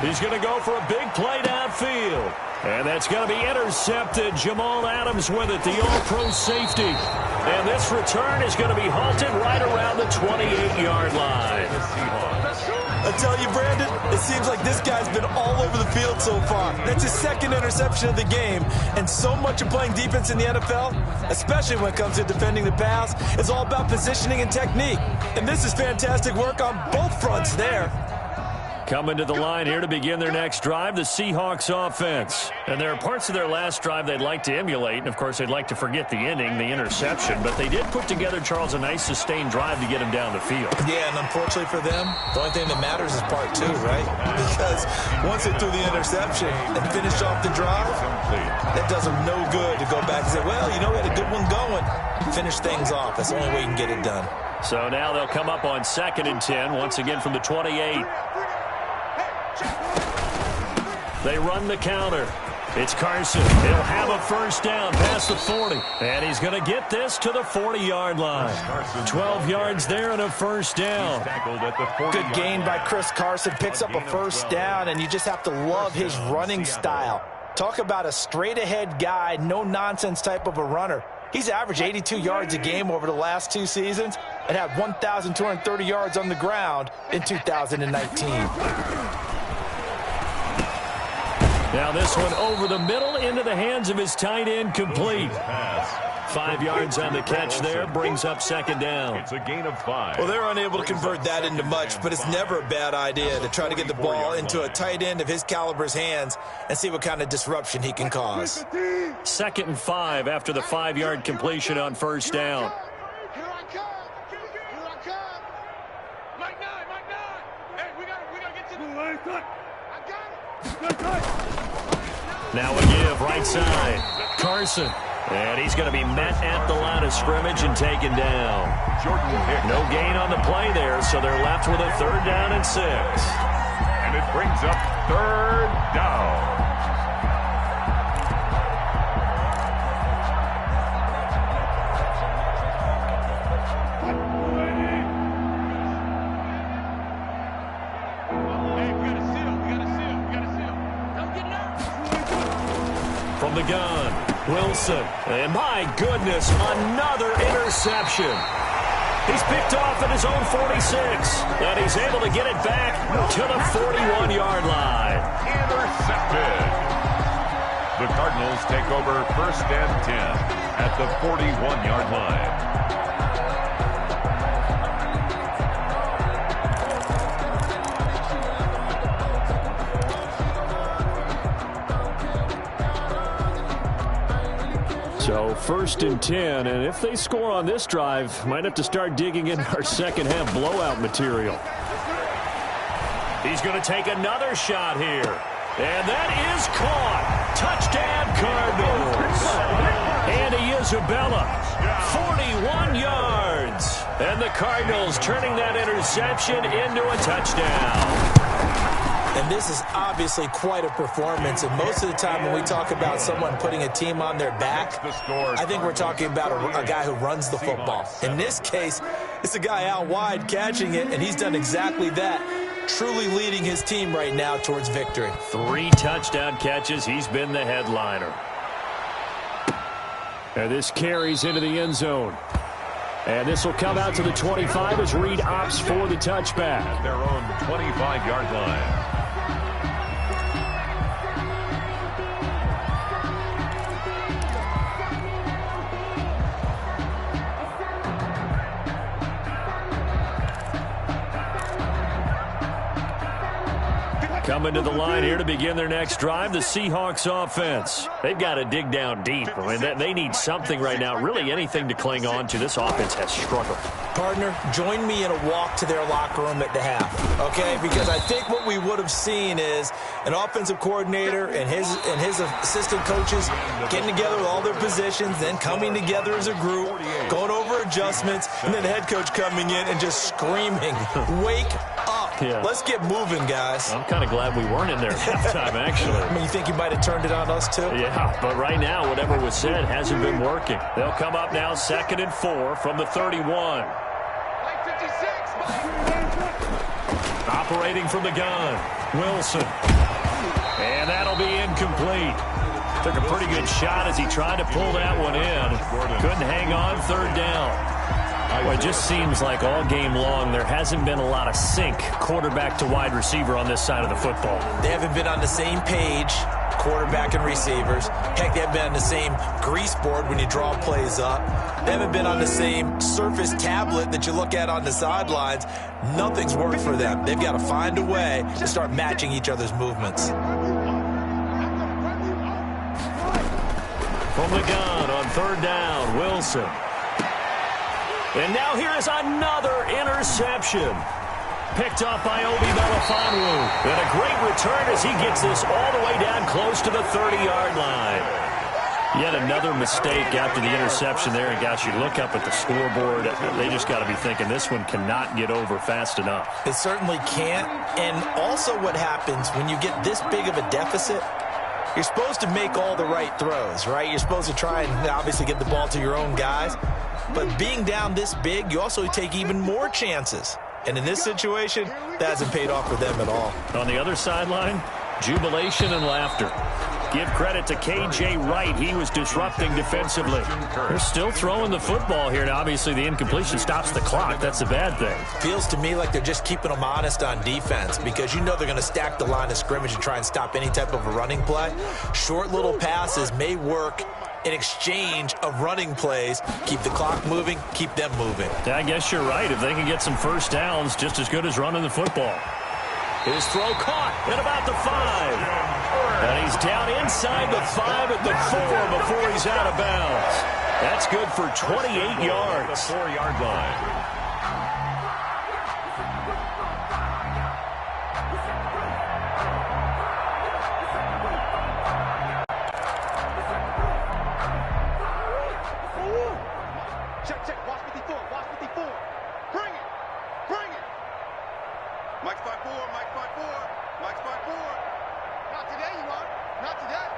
He's going to go for a big play downfield. And that's going to be intercepted. Jamal Adams with it, the all-pro safety. And this return is going to be halted right around the 28-yard line. I tell you, Brandon, it seems like this guy's been all over the field so far. That's his 2nd interception of the game. And so much of playing defense in the NFL, especially when it comes to defending the pass, is all about positioning and technique. And this is fantastic work on both fronts there. Coming to the line here to begin their next drive, the Seahawks offense. And there are parts of their last drive they'd like to emulate. And, of course, they'd like to forget the ending, the interception. But they did put together, Charles, a nice sustained drive to get him down the field. Yeah, and unfortunately for them, the only thing that matters is part 2, right? Because once they threw the interception and finished off the drive, that does them no good to go back and say, well, you know, we had a good one going. Finish things off. That's the only way you can get it done. So now they'll come up on 2nd and 10, once again from the 28. They run the counter. It's Carson. He'll have a first down past the 40. And he's going to get this to the 40-yard line. 12 yards there and a first down. Good gain by Chris Carson. Picks up a first down, and you just have to love his running style. Talk about a straight-ahead guy, no-nonsense type of a runner. He's averaged 82 yards a game over the last 2 seasons and had 1,230 yards on the ground in 2019. Now this one over the middle into the hands of his tight end, complete. 5 yards on the catch there, brings up second down. It's a gain of 5. Well, they're unable to convert that into much, but it's never a bad idea to try to get the ball into a tight end of his caliber's hands and see what kind of disruption he can cause. 2nd and 5 after the 5-yard completion on first down. Here I come. Here I come. Mike 9. Hey, we gotta get to the line. I got it. Now a give, right side. Carson. And he's going to be met at the line of scrimmage and taken down. No gain on the play there, so they're left with a 3rd down and 6. And it brings up 3rd down. From the gun, Wilson. And my goodness, another interception. He's picked off at his own 46. And he's able to get it back to the 41-yard line. Intercepted. The Cardinals take over 1st and 10 at the 41-yard line. So 1st and 10, and if they score on this drive, might have to start digging in our second-half blowout material. He's going to take another shot here. And that is caught. Touchdown, Cardinals. Andy Isabella, 41 yards. And the Cardinals turning that interception into a touchdown. And this is obviously quite a performance. And most of the time when we talk about someone putting a team on their back, I think we're talking about a guy who runs the football. In this case, it's a guy out wide catching it, and he's done exactly that, truly leading his team right now towards victory. 3 touchdown catches. He's been the headliner. And this carries into the end zone. And this will come out to the 25 as Reed opts for the touchback. At their own 25-yard line. Coming to the line here to begin their next drive, the Seahawks offense. They've got to dig down deep. I mean, they need something right now, really anything to cling on to. This offense has struggled. Partner, join me in a walk to their locker room at the half, okay? Because I think what we would have seen is an offensive coordinator and his assistant coaches getting together with all their positions, then coming together as a group, going over adjustments, and then the head coach coming in and just screaming, "Wake up. Yeah. Let's get moving, guys." I'm kind of glad we weren't in there at halftime, actually. I mean, you think you might have turned it on us, too? Yeah, but right now, whatever was said hasn't been working. They'll come up now 2nd and 4 from the 31. Operating from the gun, Wilson. And that'll be incomplete. Took a pretty good shot as he tried to pull that one in. Couldn't hang on, 3rd down. Well, it just seems like all game long there hasn't been a lot of sync quarterback to wide receiver on this side of the football. They haven't been on the same page, quarterback and receivers. Heck, they haven't been on the same grease board when you draw plays up. They haven't been on the same Surface tablet that you look at on the sidelines. Nothing's worked for them. They've got to find a way to start matching each other's movements. From the gun on 3rd down, Wilson. And now here is another interception. Picked up by Obi Melifonwu. And a great return as he gets this all the way down close to the 30-yard line. Yet another mistake after the interception there. And, gosh, you look up at the scoreboard, they just got to be thinking this one cannot get over fast enough. It certainly can't. And also what happens when you get this big of a deficit, you're supposed to make all the right throws, right? You're supposed to try and obviously get the ball to your own guys. But being down this big, you also take even more chances. And in this situation, that hasn't paid off for them at all. On the other sideline, jubilation and laughter. Give credit to K.J. Wright. He was disrupting defensively. They're still throwing the football here. Now, obviously, the incompletion stops the clock. That's a bad thing. Feels to me like they're just keeping them honest on defense because you know they're going to stack the line of scrimmage and try and stop any type of a running play. Short little passes may work in exchange of running plays. Keep the clock moving, keep them moving. Yeah, I guess you're right. If they can get some first downs, just as good as running the football. His throw caught at about the 5. And he's down inside the 5 at the 4 before he's out of bounds. That's good for 28 yards. The 4-yard line. Check. Watch 54. Bring it. Mike's 5-4. Not today, you are. Not today.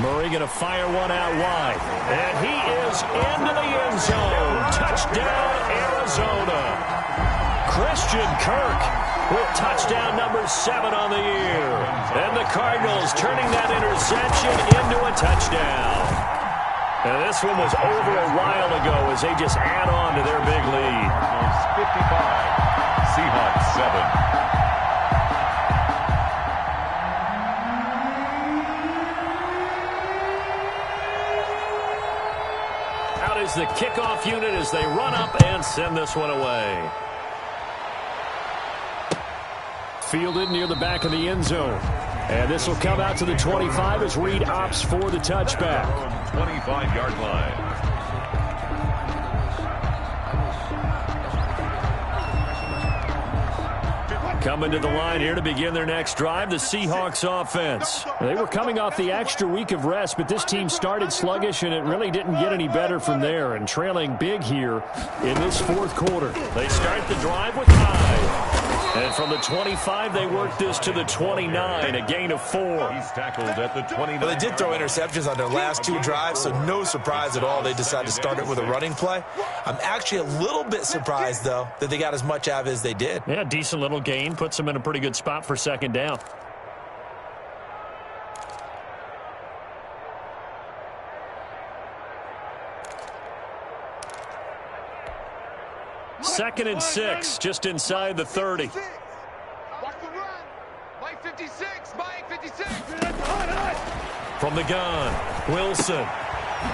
Murray going to fire one out wide. And he is into the end zone. Touchdown, Arizona. Christian Kirk with touchdown number 7 on the year. And the Cardinals turning that interception into a touchdown. And this one was over a while ago as they just add on to their big lead. 55, Seahawks 7. Out is the kickoff unit as they run up and send this one away. Fielded near the back of the end zone. And this will come out to the 25 as Reed opts for the touchback. 25-yard line. Coming to the line here to begin their next drive, the Seahawks offense. They were coming off the extra week of rest, but this team started sluggish, and it really didn't get any better from there, and trailing big here in this 4th quarter. They start the drive with Hyde. And from the 25, they work this to the 29, a gain of 4. He's tackled at the 29. Well, they did throw interceptions on their last 2 drives, so no surprise at all they decided to start it with a running play. I'm actually a little bit surprised, though, that they got as much out of it as they did. Yeah, decent little gain. Puts them in a pretty good spot for 2nd down. Second and 6, just inside the 30. Watch the run. Mike 56. From the gun, Wilson.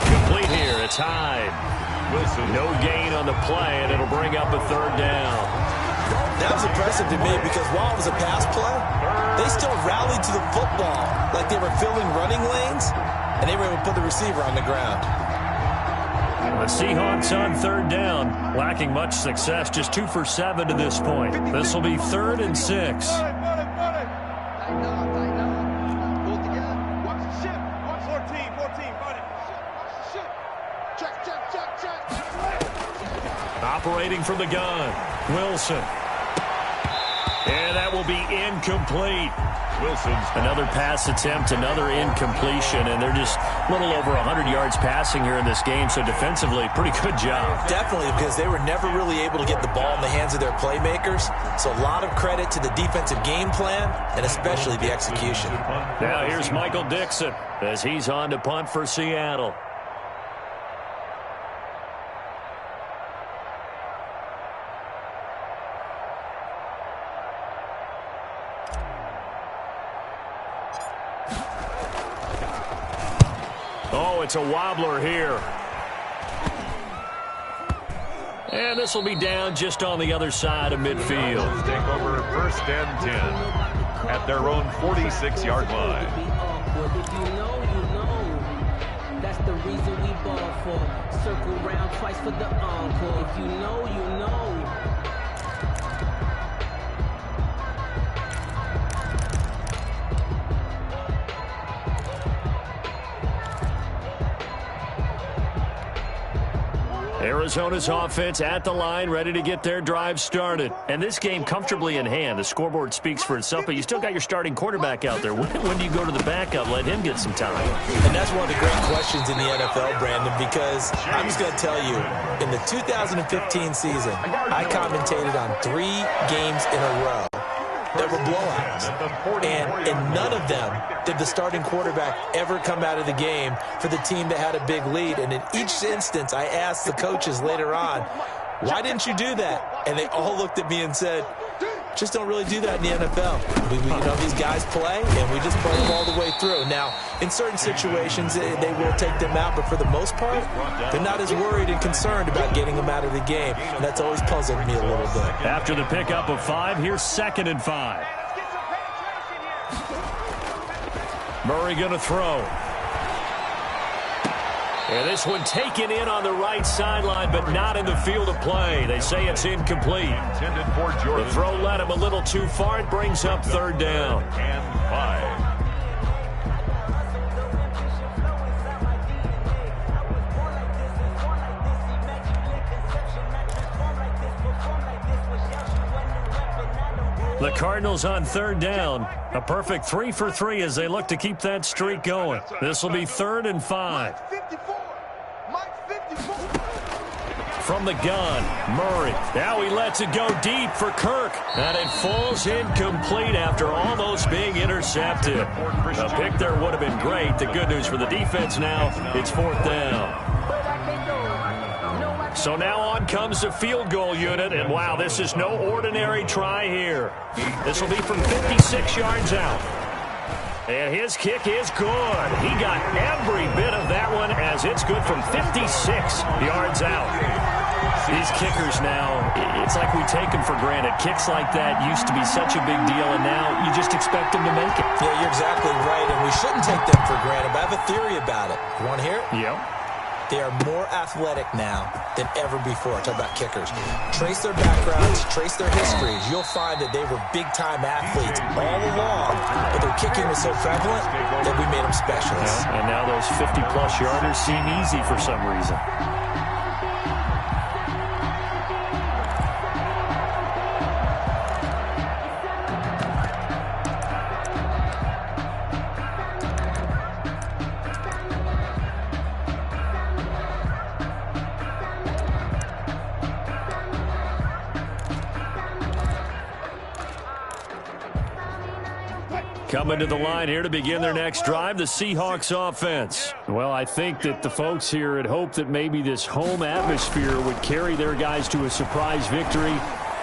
Complete here, it's Hyde. Wilson. No gain on the play, and it'll bring up a 3rd down. That was impressive to me because while it was a pass play, they still rallied to the football like they were filling running lanes, and they were able to put the receiver on the ground. The Seahawks on third down, lacking much success, just 2 for 7 to this point. This will be 3rd and 6. Operating from the gun, Wilson. And that will be incomplete. Wilson's another pass attempt, another incompletion, and they're just a little over 100 yards passing here in this game, so defensively, pretty good job. Definitely, because they were never really able to get the ball in the hands of their playmakers, so a lot of credit to the defensive game plan and especially the execution. Now here's Michael Dixon as he's on to punt for Seattle. Oh, it's a wobbler here. And this will be down just on the other side of midfield. Take over 1st and 10 at their own 46-yard line. If you know, you know. That's the reason we ball for. Circle round twice for the encore. If you know, you know. Arizona's offense at the line, ready to get their drive started. And this game comfortably in hand. The scoreboard speaks for itself, but you still got your starting quarterback out there. When do you go to the backup, let him get some time? And that's one of the great questions in the NFL, Brandon, because I'm just going to tell you, in the 2015 season, I commentated on 3 games in a row that were blowouts. And in none of them did the starting quarterback ever come out of the game for the team that had a big lead. And in each instance, I asked the coaches later on, why didn't you do that? And they all looked at me and said, just don't really do that in the NFL. You know, these guys play, and we just play them all the way through. Now, in certain situations, they will take them out, but for the most part, they're not as worried and concerned about getting them out of the game, and that's always puzzled me a little bit. After the pickup of 5, here's 2nd and 5. Murray going to throw. And this one taken in on the right sideline, but not in the field of play. They say it's incomplete. The throw led him a little too far. It brings up 3rd down. And 5. The Cardinals on 3rd down. A perfect 3 for 3 as they look to keep that streak going. This will be 3rd and 5. From the gun, Murray. Now he lets it go deep for Kirk. And it falls incomplete after almost being intercepted. A pick there would have been great. The good news for the defense now, it's 4th down. So now on comes the field goal unit, and wow, this is no ordinary try here. This will be from 56 yards out. And his kick is good. He got every bit of that one as it's good from 56 yards out. These kickers now, it's like we take them for granted. Kicks like that used to be such a big deal, and now you just expect them to make it. Yeah, you're exactly right, and we shouldn't take them for granted, but I have a theory about it. You want to hear it? Yep. They are more athletic now than ever before. Talk about kickers. Trace their backgrounds, trace their histories. You'll find that they were big-time athletes all along, but their kicking was so prevalent that we made them specialists. Yeah, and now those 50-plus yarders seem easy for some reason. Coming to the line here to begin their next drive, the Seahawks offense. Well, I think that the folks here had hoped that maybe this home atmosphere would carry their guys to a surprise victory.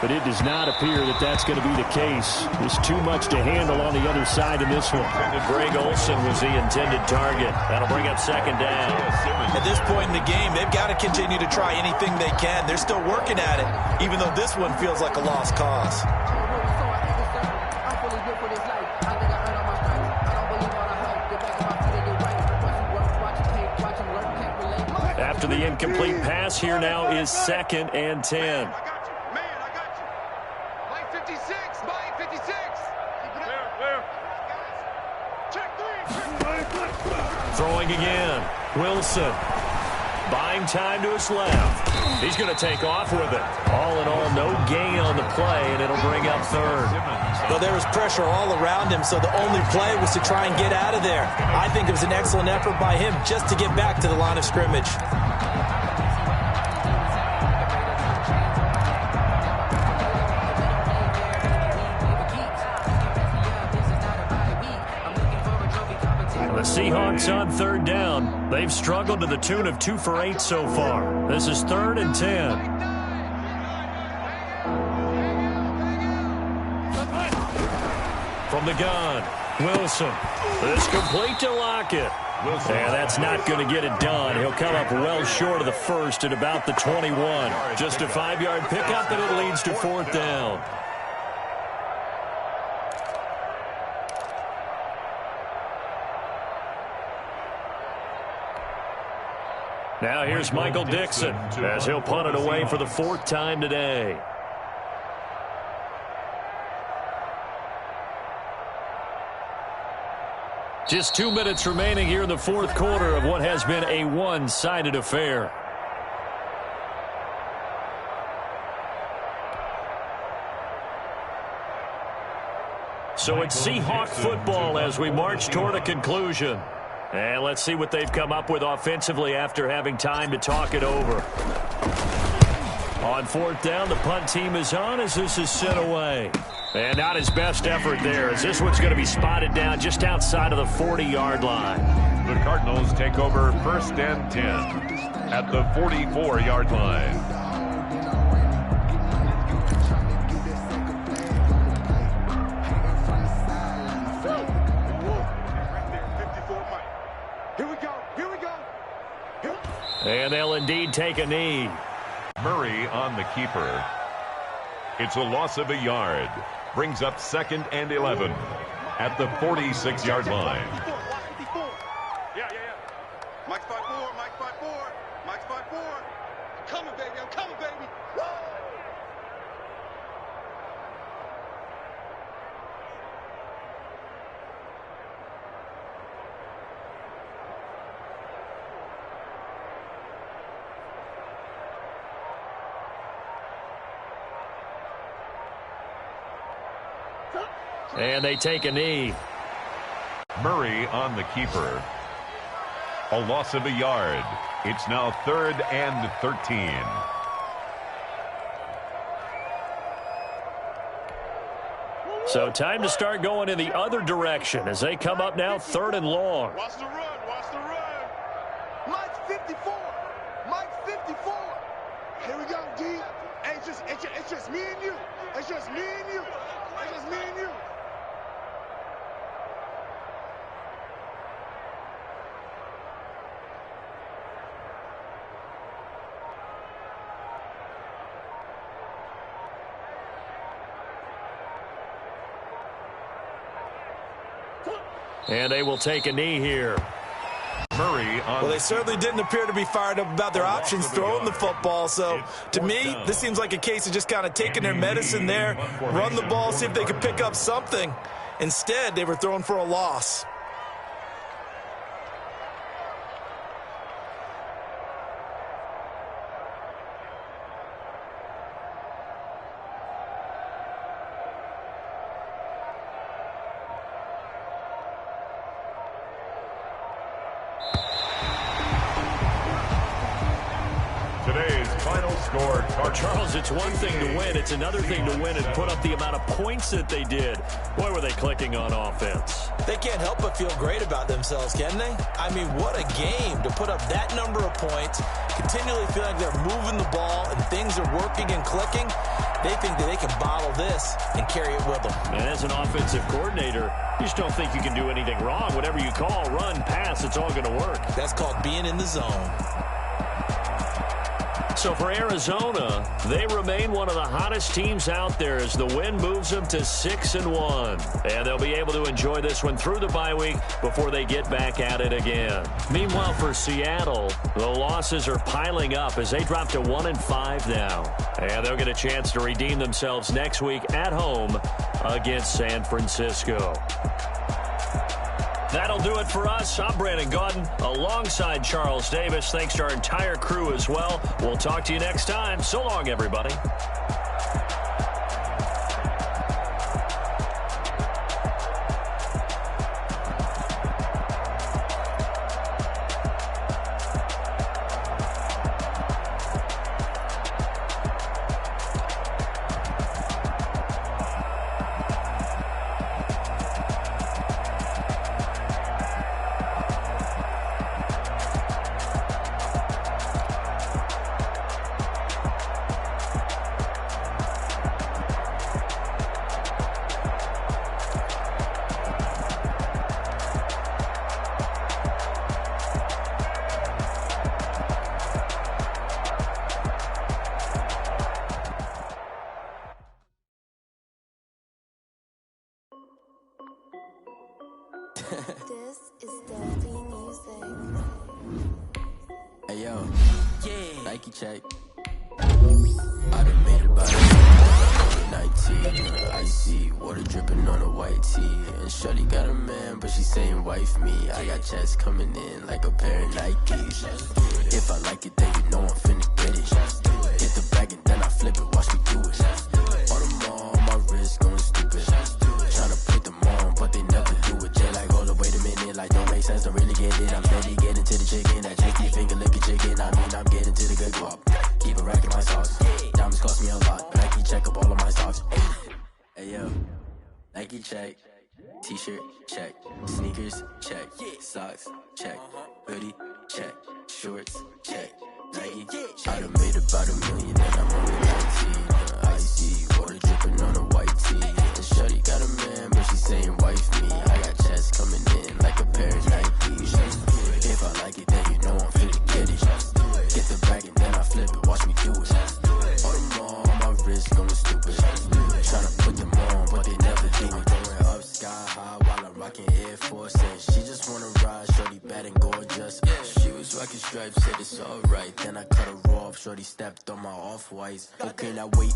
but it does not appear that that's going to be the case. There's too much to handle on the other side in this one. Greg Olsen was the intended target. That'll bring up second down. At this point in the game, they've got to continue to try anything they can. They're still working at it, even though this one feels like a lost cause. After the incomplete pass, here now is 2nd and 10. I got you. Man, I got you. Mike 56. Mike 56. Clear. Check 3. Throwing again. Wilson. Buying time to his left. He's going to take off with it. All in all, no gain on the play, and it'll bring up 3rd. Well, there was pressure all around him, so the only play was to try and get out of there. I think it was an excellent effort by him just to get back to the line of scrimmage. The Seahawks on 3rd down. They've struggled to the tune of 2 for 8 so far. This is 3rd and 10. From the gun, Wilson. This complete to Lockett. And that's not going to get it done. He'll come up well short of the first at about the 21. Just a 5-yard pickup, and it leads to 4th down. Now here's Michael Dixon as he'll punt it away for the 4th time today. Just 2 minutes remaining here in the 4th quarter of what has been a one-sided affair. So it's Seahawk football as we march toward a conclusion. And let's see what they've come up with offensively after having time to talk it over. On 4th down, the punt team is on as this is sent away. And not his best effort there, as this one's going to be spotted down just outside of the 40-yard line. The Cardinals take over 1st and 10 at the 44-yard line. And they'll indeed take a knee. Murray on the keeper. It's a loss of a yard. Brings up 2nd and 11 at the 46-yard line. Yeah. Mike's 5-4. Mike's 5-4. Mike's 5-4. I'm coming, baby. I'm coming, baby. Woo! And they take a knee. Murray on the keeper. A loss of a yard. It's now 3rd and 13. So time to start going in the other direction as they come up now 3rd and long. Watch the run. Watch the run. Mike's 54. Mike's 54. Here we go, D. Hey, it's just me and you. It's just me and you. It's just me and you. And they will take a knee here. Murray on well, they certainly didn't appear to be fired up about their options throwing the football. So, to me, this seems like a case of just kind of taking their medicine there, run the ball, see if they could pick up something. Instead, they were throwing for a loss. today's final score, Charles, it's one thing to win. It's another thing to win and put up the amount of points that they did. Boy, were they clicking on offense. They can't help but feel great about themselves, can they? I mean, what a game to put up that number of points, continually feel like they're moving the ball and things are working and clicking. They think that they can bottle this and carry it with them. And as an offensive coordinator, you just don't think you can do anything wrong. Whatever you call, run, pass, it's all going to work. That's called being in the zone. So for Arizona, they remain one of the hottest teams out there as the win moves them to 6-1. And they'll be able to enjoy this one through the bye week before they get back at it again. Meanwhile, for Seattle, the losses are piling up as they drop to 1-5 now. And they'll get a chance to redeem themselves next week at home against San Francisco. That'll do it for us. I'm Brandon Gaudin alongside Charles Davis. Thanks to our entire crew as well. We'll talk to you next time. So long, everybody. This is Dusty Music. Hey yo, yeah. Nike check. I done made it by 19. Icy water dripping on a white tee. And shorty got a man, but she saying wife me. I got checks coming in like a pair of Nikes. If I like it, then you know I'm finna get it. Hit the bag and then I flip it. Watch me do it. On the mall, my wrist going stupid. Tryna put them on, but they never do it. Jay like, hold up, wait a minute. Like, don't make sense, don't really get it. I'm steady getting to the chicken. That tasty finger licking chicken. I mean, I'm getting to the good guap. Keep a rack in my socks. Diamonds cost me a lot. Nike check up all of my stocks. Hey yo, Nike check. T-shirt check. Sneakers check. Socks check. Hoodie check. Shorts check. Nike. I done made about $1 million and I'm only 19. Icy water dripping on a white tee. And shorty got a man, but she saying wife me. I got checks coming in like a pair of Nikes. If I like it, then you know I'm finna get it. Get the bag and then I flip it. Watch me do it. On the mall, my wrist going stupid. Tryna put them on, but they never do it. Going up sky high while I'm rocking Air Force. And she just wanna ride, shorty bad and gorgeous. She was rocking stripes, said it's alright. Then I cut her off, shorty stepped on my off-whites. Okay, now wait.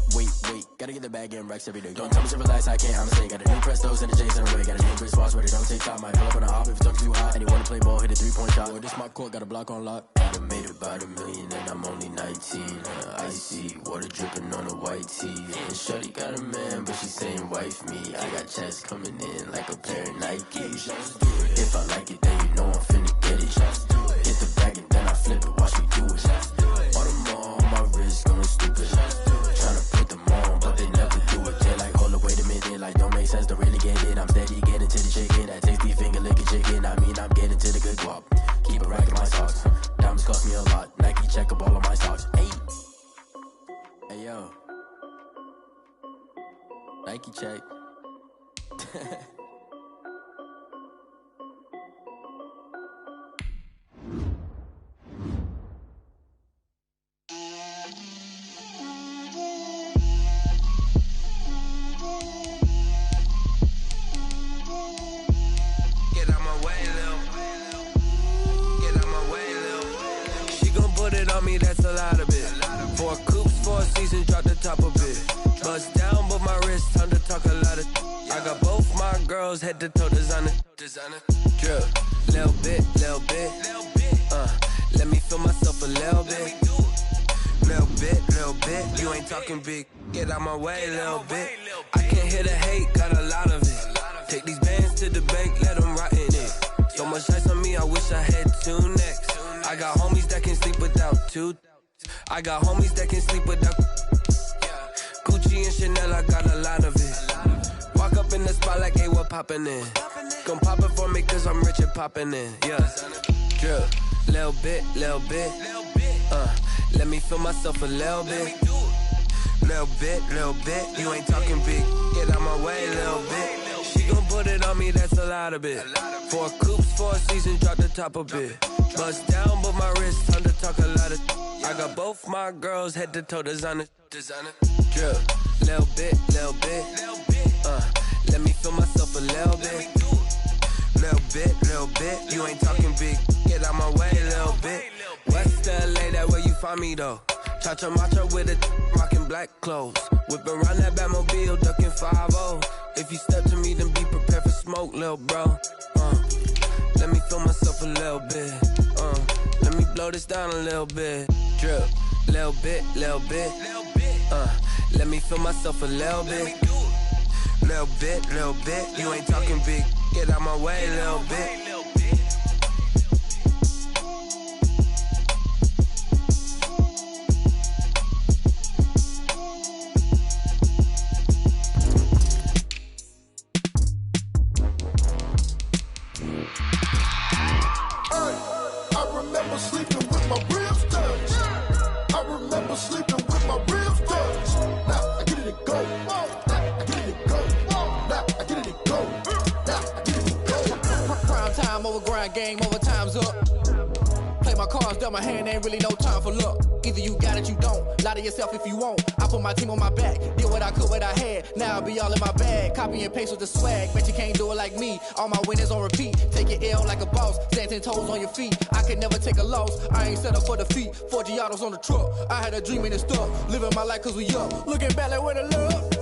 Gotta get the bag and racks every day. Don't tell me to relax, I can't, I'ma say. Got a new Prestos and a J's in a way. Got a new wristwatch where they don't take time. Might pull up on a hop if it's talking too hot. And you wanna play ball, hit a 3-point shot. Or this my court, got a block on lock. I done made about $1 million and I'm only 19. Icy water dripping on a white tee. And shorty got a man, but she saying wife me. I got checks coming in like a pair of Nikes. If I like it, then you know I'm finna get it. Hit the bag and then I flip it. Watch me do it. On the mall, my wrist going stupid. Tryna put them on, but they never do it. They like, hold up, wait a minute. Like, don't make sense, don't really get it. I'm steady getting to the chicken. That tasty finger licking chicken. I mean, I'm getting to the good guap. Keep a rack in my socks. Diamonds cost me a lot. Nike check up all of my stocks. Hey yo, Nike check. That's a lot of it. 4 coops, 4 seasons, drop the top of it. Bust down, but my wrist, time to talk a lot of. I got both my girls, head to toe designer. Drip, little bit. Let me feel myself a little bit. Little bit. You ain't talking big. Get out my way, little bit. I can't hear the hate, got a lot of it. Take these bands to the bank, let them rot in it. So much ice on me, I wish I had 2 necks. I got homies that can sleep without 2. I got homies that can sleep without. Gucci and Chanel, I got a lot of it. Walk up in the spot like, hey, what poppin' in? Come pop it for me, cause I'm rich and poppin' in. Yeah. Drip, little bit. Let me feel myself a little bit. Little bit. You ain't talking big. Get out my way, little bit. She gon' put it on me, that's a lot of it. 4 coupes, 4 seasons, drop the top a bit. Bust down, but my wrist, time to talk a lot of. I got both my girls head to toe designer. Drip, little bit. Let me feel myself a little bit. Little bit. You ain't talking big. Get out my way, little bit. West LA, that where you find me though. Cha-cha matcha with it, rockin' black clothes. Whippin' around that Batmobile, duckin' 5-0. If you step to me, then be prepared for smoke, lil' bro. Let me feel myself a little bit. Let me blow this down a little bit. Drip, little bit. Let me feel myself a little bit. Little bit. You ain't talking big. Get out my way, little bit. Game over, time's up. Play my cards, dealt my hand, ain't really no time for luck. Either you got it, you don't. Lie to yourself if you won't. I put my team on my back, did what I could, what I had. Now I'll be all in my bag. Copy and paste with the swag. Bet you can't do it like me. All my winners on repeat. Take your L like a boss. Stand 10 toes on your feet. I can never take a loss. I ain't set up for defeat. 4 Giottos on the truck. I had a dream and it's stuck. Living my life cause we up. Looking back like where the love.